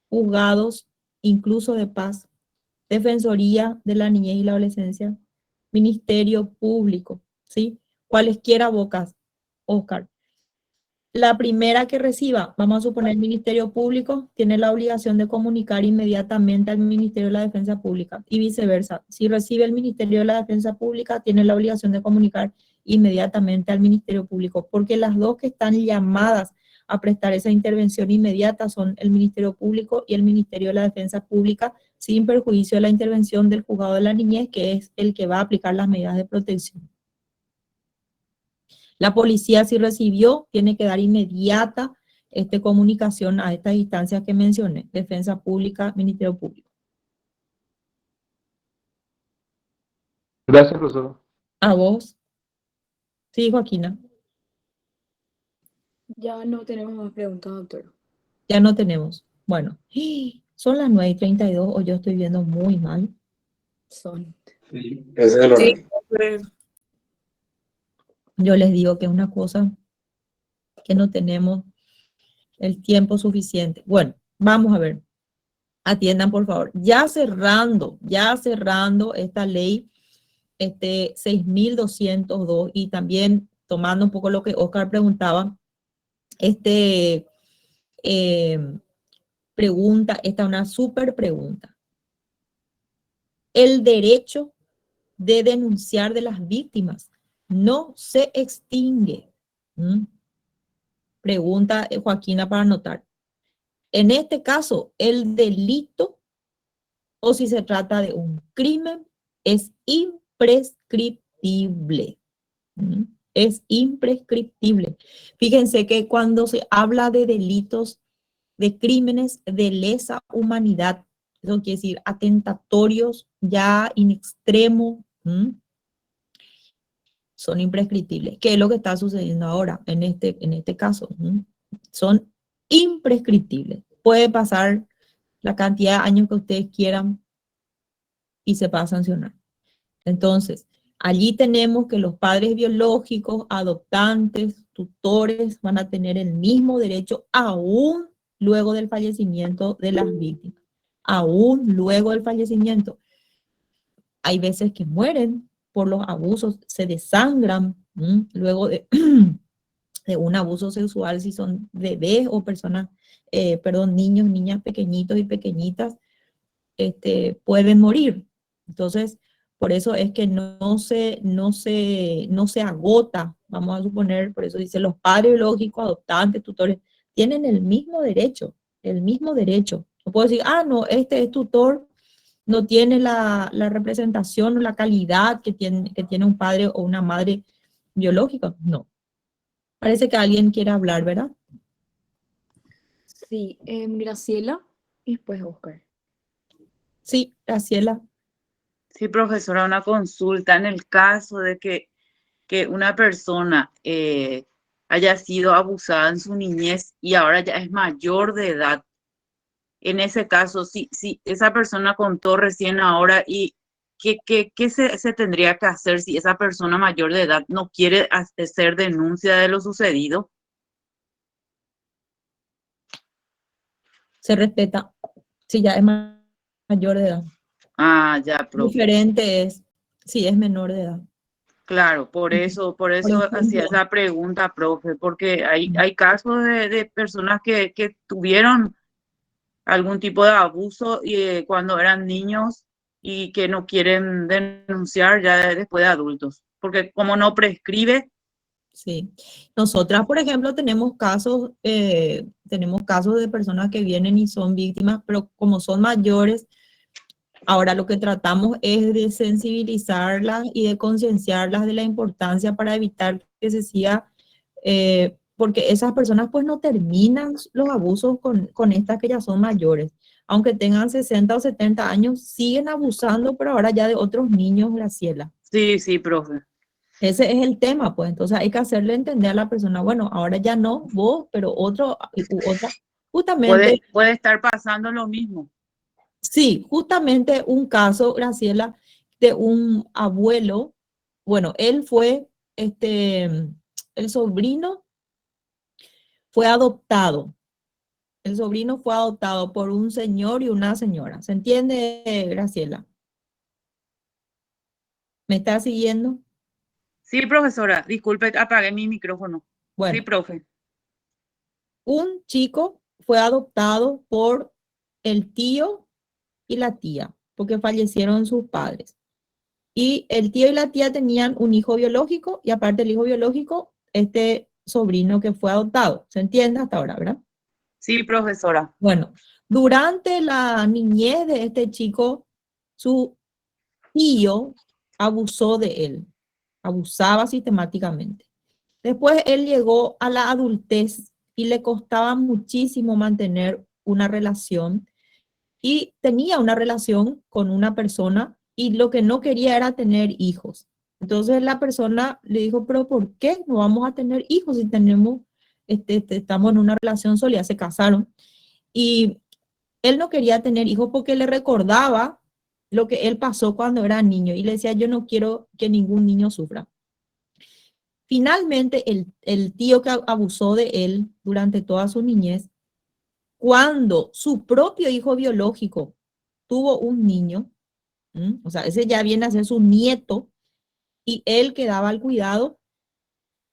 S3: juzgados incluso de paz, Defensoría de la Niñez y la Adolescencia, Ministerio Público, ¿sí? Cualesquiera bocas, Oscar. La primera que reciba, vamos a suponer el Ministerio Público, tiene la obligación de comunicar inmediatamente al Ministerio de la Defensa Pública y viceversa. Si recibe el Ministerio de la Defensa Pública, tiene la obligación de comunicar inmediatamente al Ministerio Público, porque las dos que están llamadas a prestar esa intervención inmediata son el Ministerio Público y el Ministerio de la Defensa Pública, sin perjuicio de la intervención del juzgado de la niñez, que es el que va a aplicar las medidas de protección. La policía, si recibió, tiene que dar inmediata comunicación a estas instancias que mencioné, Defensa Pública, Ministerio Público.
S18: Gracias, profesora.
S3: ¿A vos? Sí, Joaquina.
S12: Ya no tenemos más preguntas, doctor.
S3: Ya no tenemos. Bueno, son las 9:32 o yo estoy viendo muy mal.
S12: Son.
S11: Sí, ese es el horario.
S3: Yo les digo que es una cosa que no tenemos el tiempo suficiente. Bueno, vamos a ver. Atiendan, por favor. Ya cerrando esta ley 6.202 y también tomando un poco lo que Oscar preguntaba, pregunta, esta es una súper pregunta. El derecho de denunciar de las víctimas no se extingue. Pregunta Joaquina para anotar. En este caso, el delito, o si se trata de un crimen, es imprescriptible. Es imprescriptible. Fíjense que cuando se habla de delitos, de crímenes de lesa humanidad, eso quiere decir atentatorios ya in extremo, son imprescriptibles. ¿Qué es lo que está sucediendo ahora en este caso? Son imprescriptibles. Puede pasar la cantidad de años que ustedes quieran y se va a sancionar. Entonces, allí tenemos que los padres biológicos, adoptantes, tutores van a tener el mismo derecho aún luego del fallecimiento de las víctimas. Aún luego del fallecimiento. Hay veces que mueren por los abusos, se desangran luego de, de un abuso sexual, si son bebés o personas, niños, niñas pequeñitos y pequeñitas, pueden morir. Entonces, por eso es que no se agota, vamos a suponer, por eso dice, los padres biológicos, adoptantes, tutores, tienen el mismo derecho, el mismo derecho. No puedo decir, no, este es tutor, no tiene la representación o la calidad que tiene un padre o una madre biológica. No. Parece que alguien quiere hablar, ¿verdad?
S12: Sí, Graciela y después Oscar.
S3: Sí, Graciela.
S15: Sí, profesora, una consulta. En el caso de que una persona haya sido abusada en su niñez y ahora ya es mayor de edad, en ese caso, si esa persona contó recién ahora, ¿y qué se tendría que hacer si esa persona mayor de edad no quiere hacer denuncia de lo sucedido?
S3: Se respeta si ya es mayor de edad.
S15: Ya, profe.
S3: Diferente es si es menor de edad.
S15: Claro, por eso hacía esa pregunta, profe, porque hay casos de personas que tuvieron algún tipo de abuso cuando eran niños y que no quieren denunciar ya después de adultos, porque como no prescribe.
S3: Sí. Nosotras, por ejemplo, tenemos casos de personas que vienen y son víctimas, pero como son mayores, ahora lo que tratamos es de sensibilizarlas y de concienciarlas de la importancia para evitar que se siga, porque esas personas pues no terminan los abusos con estas que ya son mayores. Aunque tengan 60 o 70 años, siguen abusando, pero ahora ya de otros niños, Graciela.
S15: Sí, profe.
S3: Ese es el tema, pues. Entonces hay que hacerle entender a la persona, bueno, ahora ya no vos, pero otra, justamente.
S15: Puede estar pasando lo mismo.
S3: Sí, justamente un caso, Graciela, de un abuelo, bueno, él fue, el sobrino fue adoptado. El sobrino fue adoptado por un señor y una señora. ¿Se entiende, Graciela? ¿Me está siguiendo?
S15: Sí, profesora, disculpe, apagué mi micrófono.
S3: Bueno,
S15: sí, profe.
S3: Un chico fue adoptado por el tío y la tía, porque fallecieron sus padres. Y el tío y la tía tenían un hijo biológico y aparte del hijo biológico, este sobrino que fue adoptado. ¿Se entiende hasta ahora, verdad?
S15: Sí, profesora.
S3: Bueno, durante la niñez de este chico, su tío abusó de él, abusaba sistemáticamente. Después él llegó a la adultez y le costaba muchísimo mantener una relación y tenía una relación con una persona y lo que no quería era tener hijos. Entonces la persona le dijo, pero ¿por qué no vamos a tener hijos si tenemos, estamos en una relación sólida? Se casaron y él no quería tener hijos porque le recordaba lo que él pasó cuando era niño y le decía, yo no quiero que ningún niño sufra. Finalmente, el tío que abusó de él durante toda su niñez, cuando su propio hijo biológico tuvo un niño, o sea, ese ya viene a ser su nieto, y él que daba el cuidado,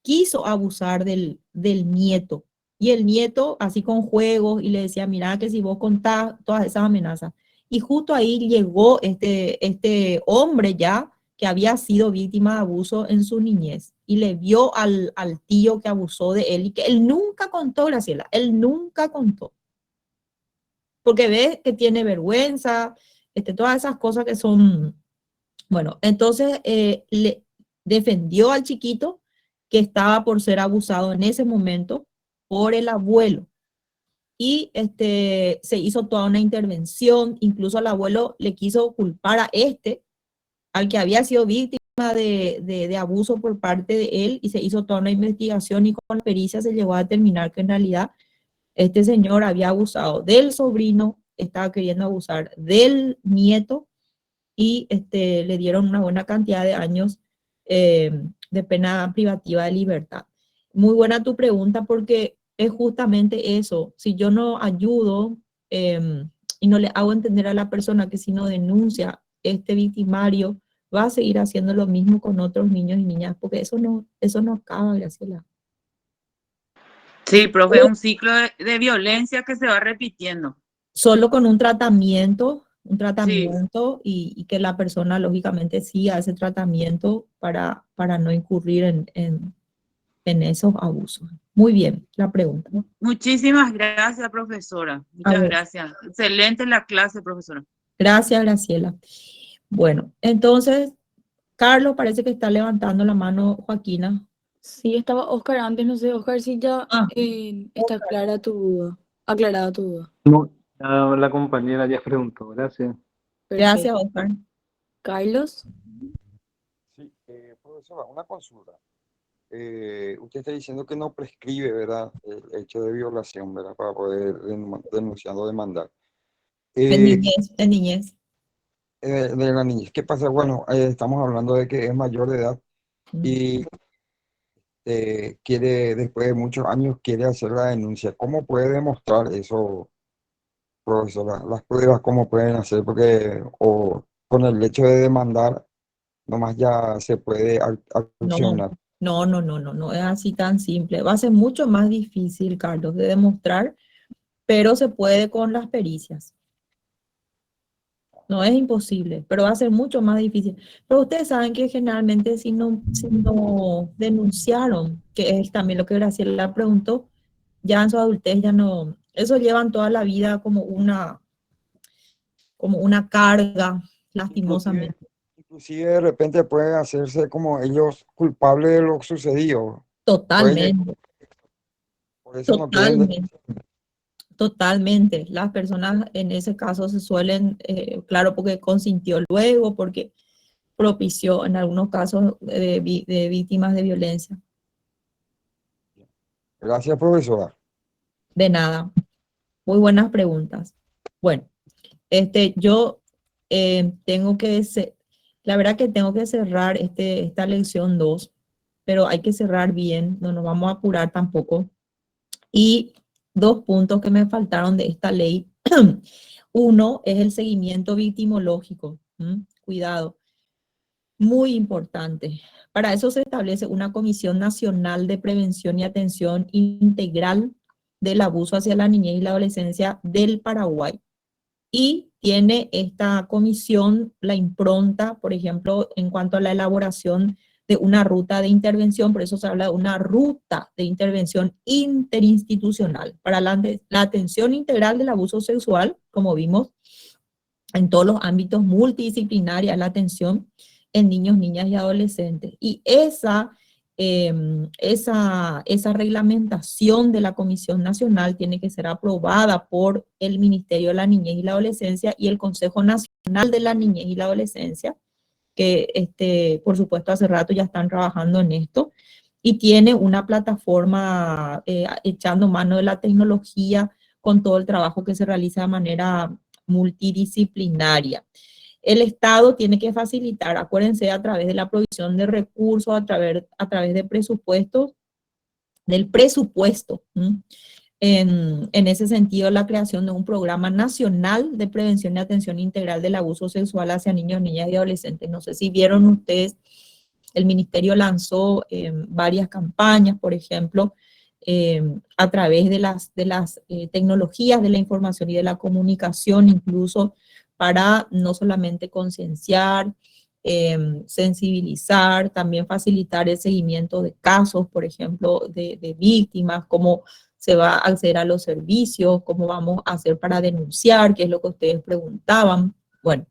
S3: quiso abusar del nieto. Y el nieto, así con juegos, y le decía, mira que si vos contás todas esas amenazas. Y justo ahí llegó este hombre ya, que había sido víctima de abuso en su niñez y le vio al tío que abusó de él y que él nunca contó, Graciela, él nunca contó. Porque ve que tiene vergüenza, todas esas cosas que son, bueno, entonces le defendió al chiquito que estaba por ser abusado en ese momento por el abuelo. y se hizo toda una intervención, incluso el abuelo le quiso culpar a al que había sido víctima de abuso por parte de él, y se hizo toda una investigación y con la pericia se llegó a determinar que en realidad este señor había abusado del sobrino, estaba queriendo abusar del nieto y le dieron una buena cantidad de años de pena privativa de libertad. Muy buena tu pregunta porque es justamente eso. Si yo no ayudo y no le hago entender a la persona que si no denuncia este victimario, va a seguir haciendo lo mismo con otros niños y niñas, porque eso no acaba, Graciela.
S15: Sí, profe, es un ciclo de violencia que se va repitiendo.
S3: Solo con un tratamiento
S15: Sí,
S3: y que la persona lógicamente siga ese tratamiento para no incurrir en esos abusos. Muy bien, la pregunta.
S15: muchísimas gracias, profesora.
S3: A
S15: Muchas
S3: ver,
S15: gracias. Excelente la clase, profesora.
S3: gracias, Graciela. Bueno, entonces, Carlos parece que está levantando la mano, Joaquina.
S12: Sí, estaba Oscar antes, no sé, Oscar, si ya
S3: Ah,
S12: está clara tu duda, aclarada tu duda.
S18: No, ya la compañera ya preguntó, gracias.
S3: gracias,
S12: Perfecto.
S3: Oscar.
S12: Carlos,
S14: Sí, profesora, una consulta. Usted está diciendo que no prescribe, ¿verdad? El hecho de violación, ¿verdad? Para poder denunciar o demandar.
S3: En
S14: Eh,
S3: niñez, en niñez.
S14: de la niñez, ¿qué pasa? Bueno, estamos hablando de que es mayor de edad y quiere, después de muchos años, quiere hacer la denuncia. ¿Cómo puede demostrar eso, profesora? Las pruebas, ¿cómo pueden hacer? Porque o con el hecho de demandar, nomás ya se puede
S3: No,
S14: accionar.
S3: no es así tan simple. Va a ser mucho más difícil, Carlos, de demostrar, pero se puede con las pericias. No es imposible, pero va a ser mucho más difícil. Pero ustedes saben que generalmente si no denunciaron, que es también lo que Graciela preguntó, ya en su adultez ya no, eso llevan toda la vida como una carga,
S14: Inclusive,
S3: lastimosamente.
S14: inclusive de repente pueden hacerse como ellos culpables de lo sucedido. Puede llegar,
S3: Totalmente,
S14: por eso no quieren.
S3: totalmente. Totalmente. Las personas en ese caso se suelen, claro, porque consintió luego, porque propició en algunos casos de víctimas de violencia.
S14: Gracias, profesora.
S3: De nada. Muy buenas preguntas. Bueno, yo tengo la verdad que tengo que cerrar esta lección 2, pero hay que cerrar bien, no nos vamos a apurar tampoco. Y dos puntos que me faltaron de esta ley. Uno es el seguimiento victimológico. Cuidado, muy importante. Para eso se establece una Comisión Nacional de Prevención y Atención Integral del Abuso hacia la Niñez y la Adolescencia del Paraguay. Y tiene esta comisión la impronta, por ejemplo, en cuanto a la elaboración de una ruta de intervención, por eso se habla de una ruta de intervención interinstitucional para la atención integral del abuso sexual, como vimos, en todos los ámbitos multidisciplinarios, la atención en niños, niñas y adolescentes. Y esa reglamentación de la Comisión Nacional tiene que ser aprobada por el Ministerio de la Niñez y la Adolescencia y el Consejo Nacional de la Niñez y la Adolescencia, que por supuesto hace rato ya están trabajando en esto, y tiene una plataforma echando mano de la tecnología con todo el trabajo que se realiza de manera multidisciplinaria. El Estado tiene que facilitar, acuérdense, a través de la provisión de recursos, a través de presupuestos, del presupuesto. En ese sentido, la creación de un programa nacional de prevención y atención integral del abuso sexual hacia niños, niñas y adolescentes. No sé si vieron ustedes, el ministerio lanzó varias campañas, por ejemplo, a través de las tecnologías de la información y de la comunicación, incluso para no solamente concienciar, sensibilizar, también facilitar el seguimiento de casos, por ejemplo, de víctimas, cómo se va a acceder a los servicios, cómo vamos a hacer para denunciar, qué es lo que ustedes preguntaban. Bueno,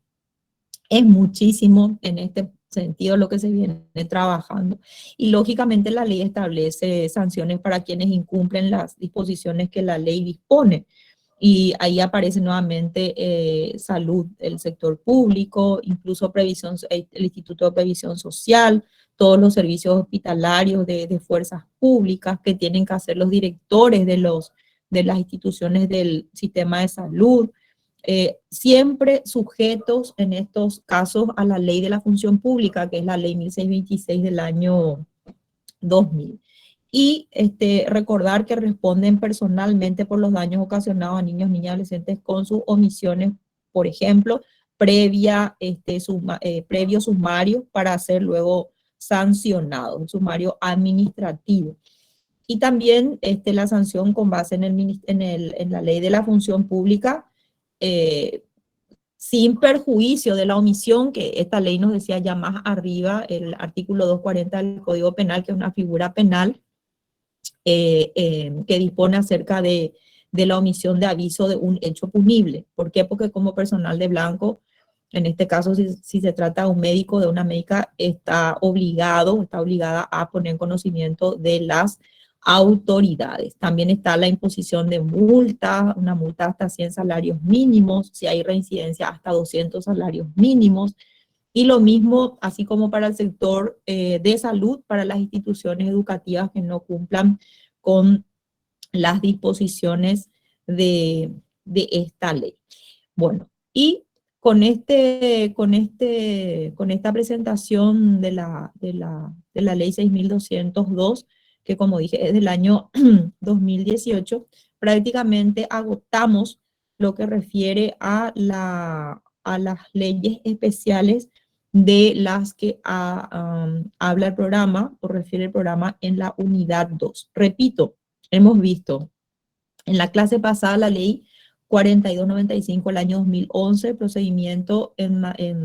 S3: es muchísimo en este sentido lo que se viene trabajando. Y lógicamente la ley establece sanciones para quienes incumplen las disposiciones que la ley dispone. Y ahí aparece nuevamente salud, el sector público, incluso previsión, el Instituto de Previsión Social, todos los servicios hospitalarios de fuerzas públicas que tienen que hacer los directores de las instituciones del sistema de salud, siempre sujetos en estos casos a la ley de la función pública, que es la ley 1626 del año 2000. Y recordar que responden personalmente por los daños ocasionados a niños, niñas y adolescentes con sus omisiones, por ejemplo, previo sumario para ser luego sancionados, un sumario administrativo. Y también la sanción con base en la ley de la función pública, sin perjuicio de la omisión, que esta ley nos decía ya más arriba, el artículo 240 del Código Penal, que es una figura penal, que dispone acerca de la omisión de aviso de un hecho punible. ¿Por qué? Porque como personal de blanco, en este caso, si se trata de un médico, de una médica, está obligada a poner en conocimiento de las autoridades. También está la imposición de multa, una multa hasta 100 salarios mínimos, si hay reincidencia hasta 200 salarios mínimos, y lo mismo, así como para el sector de salud, para las instituciones educativas que no cumplan con las disposiciones de esta ley. Bueno, y con esta presentación de la ley 6202, que como dije es del año 2018, prácticamente agotamos lo que refiere a las leyes especiales de las que habla el programa o refiere el programa en la unidad 2. Repito, hemos visto en la clase pasada la ley 4295 del año 2011, procedimiento en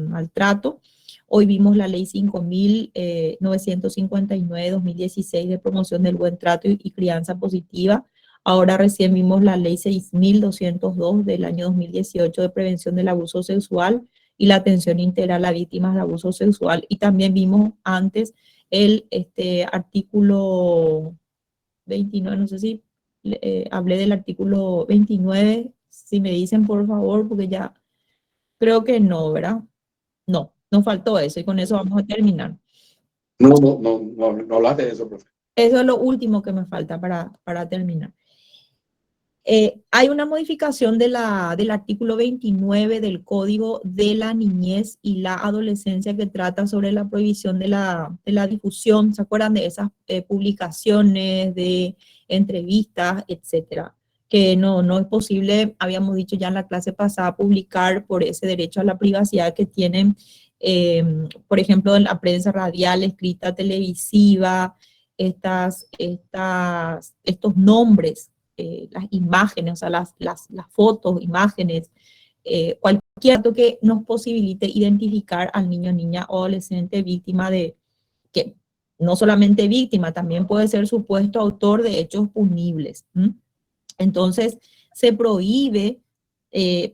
S3: maltrato. Hoy vimos la ley 5959-2016 de promoción del buen trato y crianza positiva. Ahora recién vimos la ley 6202 del año 2018 de prevención del abuso sexual y la atención integral a víctimas de abuso sexual. Y también vimos antes el artículo 29, no sé si hablé del artículo 29, si me dicen por favor, porque ya creo que no, ¿verdad? No, nos faltó eso y con eso vamos a terminar.
S11: No hablas de eso, profe.
S3: Eso es lo último que me falta para terminar. Hay una modificación del artículo 29 del Código de la Niñez y la Adolescencia que trata sobre la prohibición de la difusión. ¿Se acuerdan de esas publicaciones, de entrevistas, etcétera? Que no es posible, habíamos dicho ya en la clase pasada, publicar por ese derecho a la privacidad que tienen, por ejemplo, en la prensa radial, escrita, televisiva, estos nombres, las imágenes, o sea, las fotos, imágenes, cualquier dato que nos posibilite identificar al niño, niña o adolescente víctima que no solamente víctima, también puede ser supuesto autor de hechos punibles. Entonces, se prohíbe,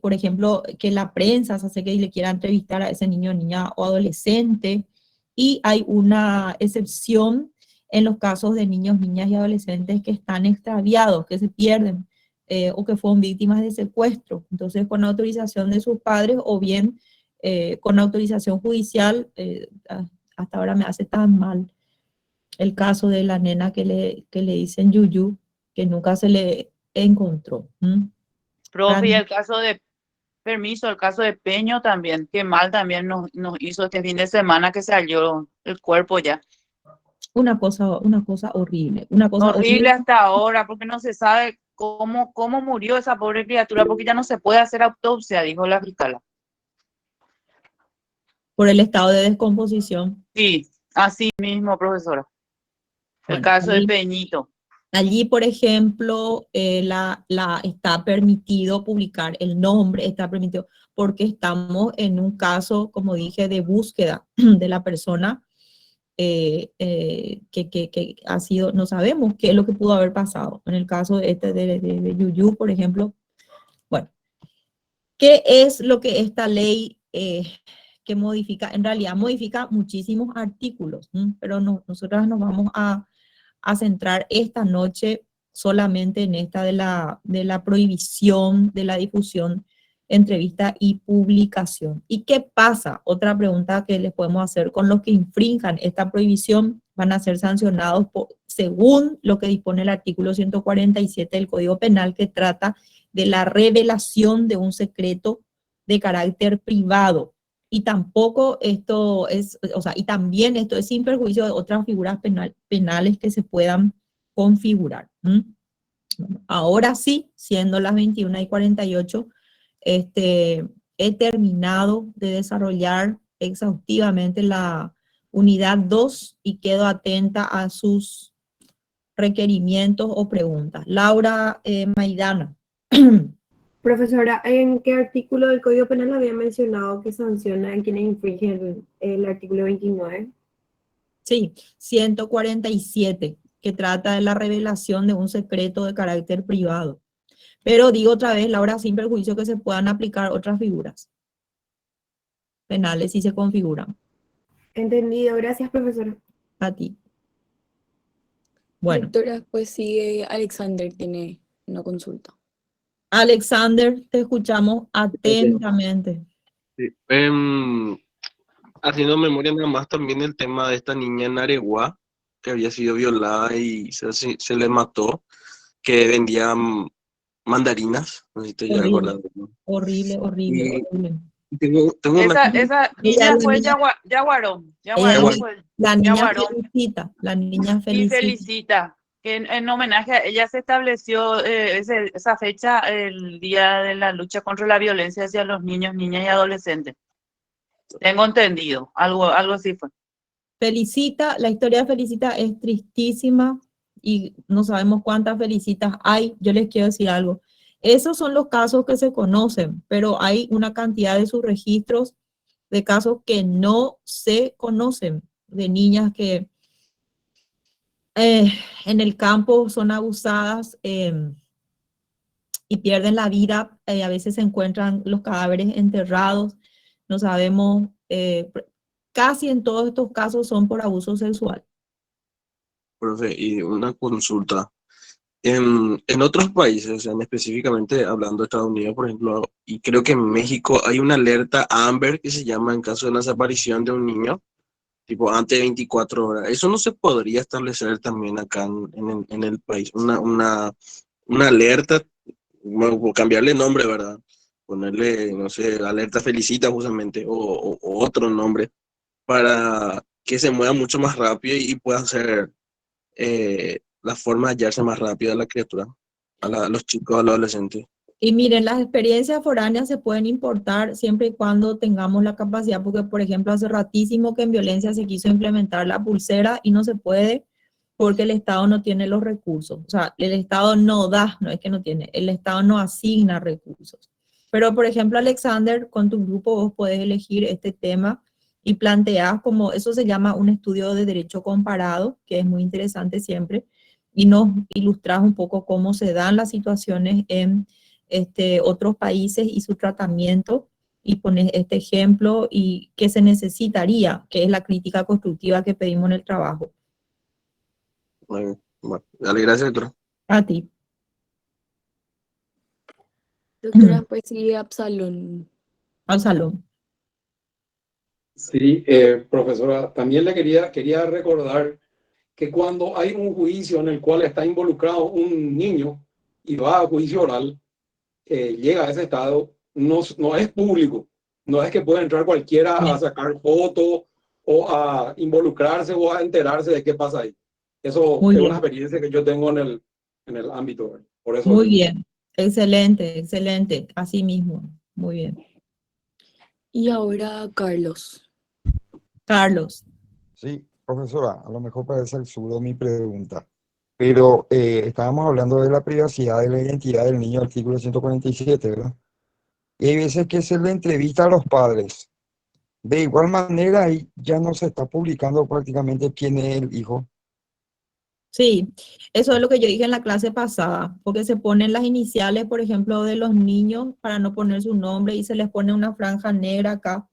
S3: por ejemplo, que la prensa se hace que le quiera entrevistar a ese niño, niña o adolescente, y hay una excepción en los casos de niños, niñas y adolescentes que están extraviados, que se pierden o que fueron víctimas de secuestro. Entonces, con autorización de sus padres o bien con autorización judicial, hasta ahora me hace tan mal el caso de la nena que le dicen Yuyu, que nunca se le encontró.
S15: Profe, y el caso de el caso de Peño también, qué mal también nos hizo este fin de semana que salió el cuerpo ya.
S3: Una cosa horrible.
S15: Horrible hasta ahora, porque no se sabe cómo murió esa pobre criatura, porque ya no se puede hacer autopsia, dijo la fiscala.
S3: Por el estado de descomposición.
S15: Sí, así mismo, profesora. El
S3: Bueno,
S15: caso de Peñito.
S3: Allí, por ejemplo, está permitido publicar el nombre, está permitido, porque estamos en un caso, como dije, de búsqueda de la persona que ha sido, no sabemos qué es lo que pudo haber pasado. En el caso de Yuyu, por ejemplo, bueno, ¿qué es lo que esta ley que modifica, en realidad modifica muchísimos artículos, pero nosotras nos vamos a centrar esta noche solamente en esta de la prohibición de la difusión, entrevista y publicación. ¿Y qué pasa? Otra pregunta que les podemos hacer: con los que infrinjan esta prohibición van a ser sancionados según lo que dispone el artículo 147 del Código Penal, que trata de la revelación de un secreto de carácter privado. Y tampoco esto es, o sea, y también esto es sin perjuicio de otras figuras penales que se puedan configurar. Ahora sí, siendo las 21:48, he terminado de desarrollar exhaustivamente la unidad 2 y quedo atenta a sus requerimientos o preguntas. Laura Maidana.
S9: Profesora, ¿en qué artículo del Código Penal había mencionado que sanciona a quienes infringen el artículo 29?
S3: Sí, 147, que trata de la revelación de un secreto de carácter privado. Pero digo otra vez, Laura, sin perjuicio que se puedan aplicar otras figuras penales si se configuran.
S9: Entendido, gracias, profesora.
S3: A ti. Bueno.
S12: Doctora, pues sigue Alexander, tiene una consulta.
S3: Alexander, te escuchamos atentamente.
S5: Sí. Haciendo memoria nada más también el tema de esta niña en Areguá, que había sido violada y se le mató, que vendía mandarinas, no sé si te llega a acordar, ¿no?
S3: Horrible, horrible, horrible.
S5: Tengo una...
S15: Esa niña fue Yaguarón.
S3: La niña Felicita, la niña
S15: Y
S3: Felicita.
S15: Felicita, que en homenaje a ella se estableció esa fecha, el Día de la Lucha contra la Violencia hacia los niños, niñas y adolescentes. Tengo entendido, algo así fue.
S3: Felicita, la historia de Felicita es tristísima y no sabemos cuántas Felicitas hay. Yo les quiero decir algo. Esos son los casos que se conocen, pero hay una cantidad de subregistros de casos que no se conocen, de niñas que en el campo son abusadas y pierden la vida. A veces se encuentran los cadáveres enterrados. No sabemos, casi en todos estos casos son por abuso sexual.
S5: Profe, y una consulta. En otros países, o sea, específicamente hablando de Estados Unidos, por ejemplo, y creo que en México hay una alerta Amber que se llama en caso de la desaparición de un niño, tipo antes de 24 horas. ¿Eso no se podría establecer también acá en el país? Una alerta, bueno, cambiarle nombre, ¿verdad? Ponerle, no sé, alerta Felicita justamente, o otro nombre, para que se mueva mucho más rápido y pueda ser la forma de hallarse más rápido a la criatura, a los chicos, a los adolescentes.
S3: Y miren, las experiencias foráneas se pueden importar siempre y cuando tengamos la capacidad, porque por ejemplo hace ratísimo que en violencia se quiso implementar la pulsera y no se puede porque el Estado no tiene los recursos. O sea, el Estado no da, no es que no tiene, el Estado no asigna recursos. Pero por ejemplo, Alexander, con tu grupo vos podés elegir este tema y planteás como, eso se llama un estudio de derecho comparado, que es muy interesante siempre, y nos ilustras un poco cómo se dan las situaciones en otros países y su tratamiento, y pones este ejemplo y qué se necesitaría, que es la crítica constructiva que pedimos en el trabajo.
S5: Bueno, dale, gracias, doctora.
S3: A ti.
S12: Doctora, pues sigue Absalón.
S3: Absalón.
S11: Sí, profesora, también le quería recordar que cuando hay un juicio en el cual está involucrado un niño y va a juicio oral, llega a ese estado, no es público, no es que pueda entrar cualquiera a sacar fotos o a involucrarse o a enterarse de qué pasa ahí. Eso
S3: Muy
S11: es
S3: bien.
S11: una experiencia que yo tengo en el ámbito. Por eso
S3: Muy bien, excelente, excelente, así mismo, muy bien.
S12: Y ahora Carlos.
S3: Carlos.
S14: Sí, profesora, a lo mejor parece absurdo mi pregunta, pero estábamos hablando de la privacidad de la identidad del niño, artículo 147, ¿verdad? Y hay veces que se le entrevista a los padres. De igual manera, ahí ya no se está publicando prácticamente quién es el hijo.
S3: Sí, eso es lo que yo dije en la clase pasada, porque se ponen las iniciales, por ejemplo, de los niños para no poner su nombre y se les pone una franja negra acá.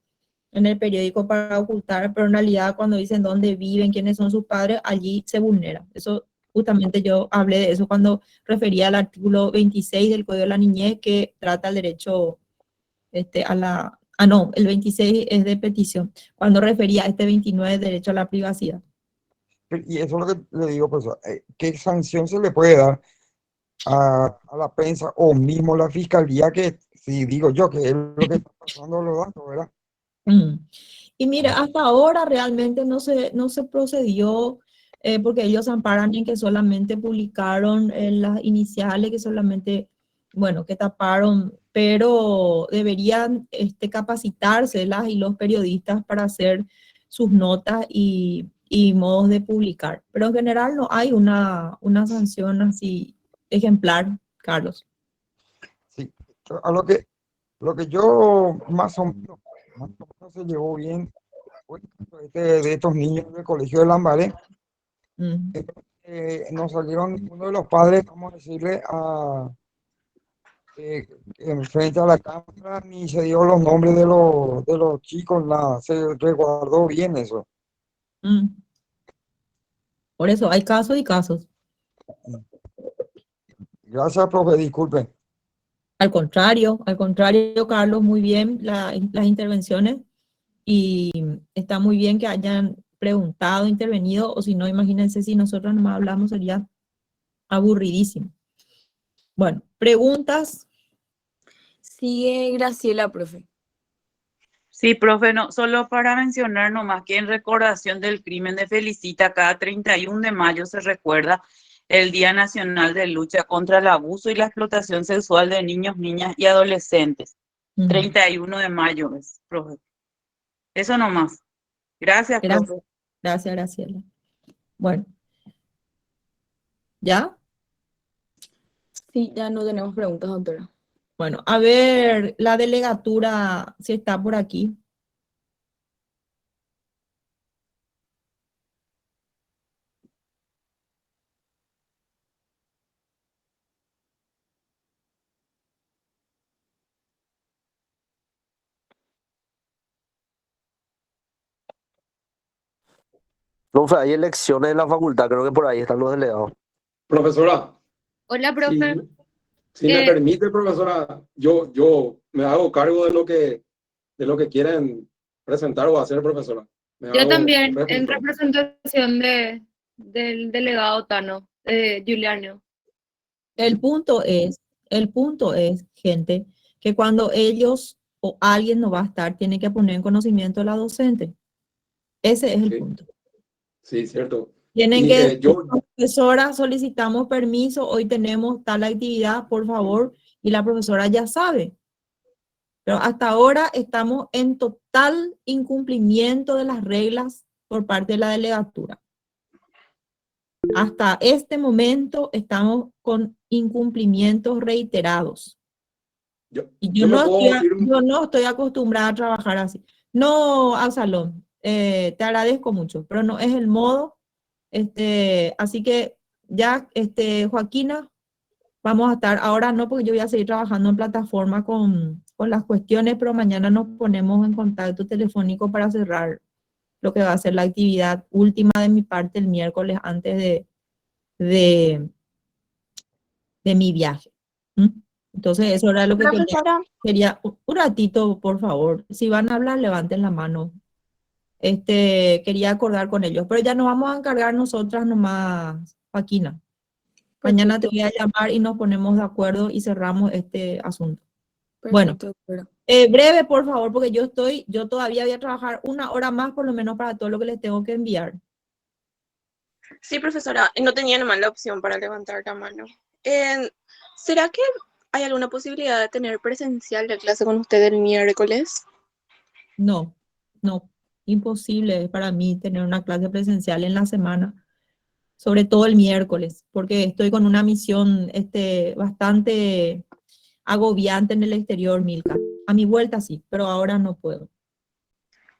S3: en el periódico para ocultar, pero en realidad cuando dicen dónde viven, quiénes son sus padres, allí se vulnera. Eso, justamente yo hablé de eso cuando refería al artículo 26 del Código de la Niñez que trata el derecho a la... Ah, no, el 26 es de petición, cuando refería a este 29 derecho a la privacidad.
S14: Y eso es lo que le digo, pues, ¿qué sanción se le puede dar a la prensa o mismo la fiscalía que, si digo yo, que es lo que está pasando los datos, ¿verdad?
S3: Y mira, hasta ahora realmente no se procedió porque ellos amparan en que solamente publicaron las iniciales, que solamente, bueno, que taparon, pero deberían capacitarse las y los periodistas para hacer sus notas y modos de publicar. Pero en general no hay una sanción así ejemplar, Carlos.
S14: Sí, a lo que yo más o menos se llevó bien fue de estos niños del colegio de Lambaré. Nos salieron uno de los padres, vamos a decirle, enfrente a la cámara, ni se dio los nombres de los chicos, nada, se resguardó bien eso.
S3: Por eso hay casos y casos.
S14: Gracias, profe, disculpe.
S3: Al contrario, Carlos, muy bien las intervenciones y está muy bien que hayan preguntado, intervenido, o si no, imagínense si nosotros nomás hablamos, sería aburridísimo. Bueno, preguntas.
S12: Sigue Graciela, profe.
S15: Sí, profe, no, solo para mencionar nomás que en recordación del crimen de Felicita, cada 31 de mayo se recuerda el Día Nacional de Lucha contra el Abuso y la Explotación Sexual de Niños, Niñas y Adolescentes. 31 de mayo es, profe. Eso nomás. Gracias, profe.
S3: Gracias, Graciela. Bueno. ¿Ya?
S12: Sí, ya no tenemos preguntas, doctora.
S3: Bueno, a ver, la delegatura, si está por aquí.
S19: Profe, hay elecciones en la facultad, creo que por ahí están los delegados.
S11: Profesora,
S7: Hola, profe.
S11: si me permite, profesora, yo me hago cargo de lo que quieren presentar o hacer, profesora.
S7: Yo también, en representación del delegado Tano, Giuliano.
S3: El punto es, gente, que cuando ellos o alguien no va a estar, tiene que poner en conocimiento a la docente. Ese es el punto.
S11: Sí, cierto.
S3: Tienen
S11: Y
S3: que,
S11: yo,
S3: profesora, solicitamos permiso, hoy tenemos tal actividad, por favor, y la profesora ya sabe. Pero hasta ahora estamos en total incumplimiento de las reglas por parte de la delegatura. Hasta este momento estamos con incumplimientos reiterados. Y yo no estoy acostumbrada a trabajar así. No, Absalón, te agradezco mucho, pero no es el modo. Así que ya, Joaquina, vamos a estar, ahora no, porque yo voy a seguir trabajando en plataforma con las cuestiones, pero mañana nos ponemos en contacto telefónico para cerrar lo que va a ser la actividad última de mi parte el miércoles antes de mi viaje. Entonces, eso era lo que quería. Un ratito, por favor. Si van a hablar, levanten la mano. Quería acordar con ellos, pero ya nos vamos a encargar nosotras nomás, Joaquina. Mañana te voy a llamar y nos ponemos de acuerdo y cerramos este asunto. Bueno, breve, por favor, porque yo todavía voy a trabajar 1 hora más, por lo menos para todo lo que les tengo que enviar.
S20: Sí, profesora, no tenía nomás la opción para levantar la mano. ¿Será que hay alguna posibilidad de tener presencial la clase con usted el miércoles?
S3: No, imposible para mí tener una clase presencial en la semana, sobre todo el miércoles, porque estoy con una misión bastante agobiante en el exterior, Milka. A mi vuelta sí, pero ahora no puedo.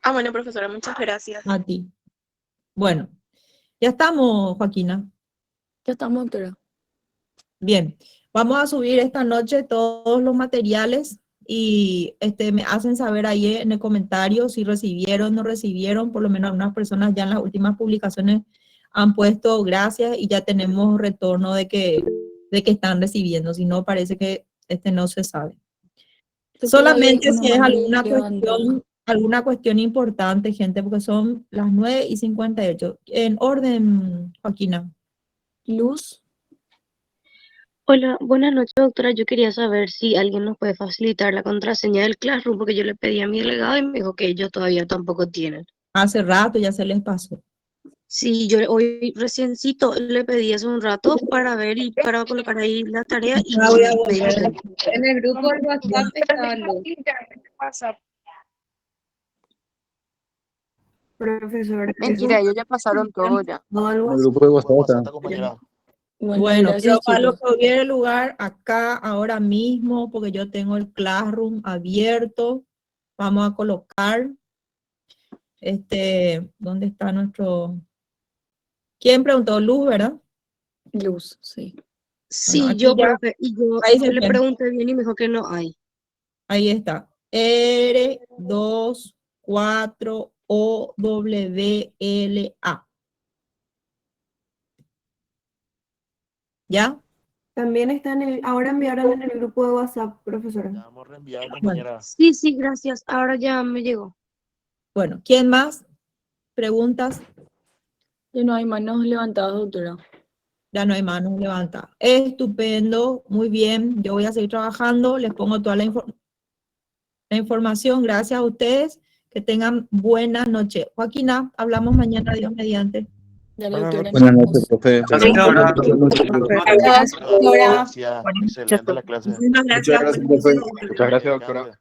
S20: Ah, bueno, profesora, muchas gracias.
S3: A ti. Bueno, ya estamos, Joaquina.
S12: Ya estamos, doctora.
S3: Bien, vamos a subir esta noche todos los materiales y me hacen saber ahí en el comentario si recibieron o no recibieron. Por lo menos algunas personas ya en las últimas publicaciones han puesto gracias y ya tenemos retorno de que están recibiendo. Si no, parece que no se sabe. Solamente si es alguna cuestión importante, gente, porque son las 9:58. En orden, Joaquina.
S12: Luz.
S21: Hola, buenas noches, doctora. Yo quería saber si alguien nos puede facilitar la contraseña del Classroom, porque yo le pedí a mi delegado y me dijo que ellos todavía tampoco tienen.
S3: Hace rato ya se les pasó.
S21: Sí, yo hoy reciencito le pedí hace un rato para ver y para colocar ahí la tarea y
S3: Ya voy a
S21: me
S3: volver.
S21: dijo que
S13: En el grupo de WhatsApp está Luz.
S9: Profesor,
S22: Mentira, ellos ya pasaron todo ya.
S16: El grupo de WhatsApp está.
S2: compañera.
S3: Bueno,
S12: gracias,
S3: pero para lo
S12: chicos.
S3: que hubiera lugar acá ahora mismo, porque yo tengo el Classroom abierto, vamos a colocar, ¿dónde está nuestro? ¿Quién preguntó? Luz, ¿verdad?
S12: Luz, sí.
S21: sí,
S3: Bueno, aquí
S21: yo,
S3: ya,
S21: profe, y yo
S3: ahí se
S21: le
S3: fue.
S21: pregunté bien y me dijo que no hay.
S3: Ahí está. R24OWLA. ¿Ya?
S9: también está ahora enviaron en el grupo de WhatsApp, profesora.
S2: Vamos a reenviar, compañera.
S21: Sí, sí, gracias. Ahora ya me llegó.
S3: Bueno, ¿quién más? ¿Preguntas?
S12: Ya no hay manos levantadas, doctora.
S3: Ya no hay manos levantadas. Estupendo, muy bien. Yo voy a seguir trabajando, les pongo toda la información. Gracias a ustedes. Que tengan buena noche. Joaquina, hablamos mañana, Dios mediante.
S12: Dale, doctora.
S16: Buenas noches, profe.
S2: Gracias, excelente la clase.
S15: Muchísimas
S16: Muchas
S15: gracias.
S16: gracias, profe.
S10: Muchas gracias, doctora.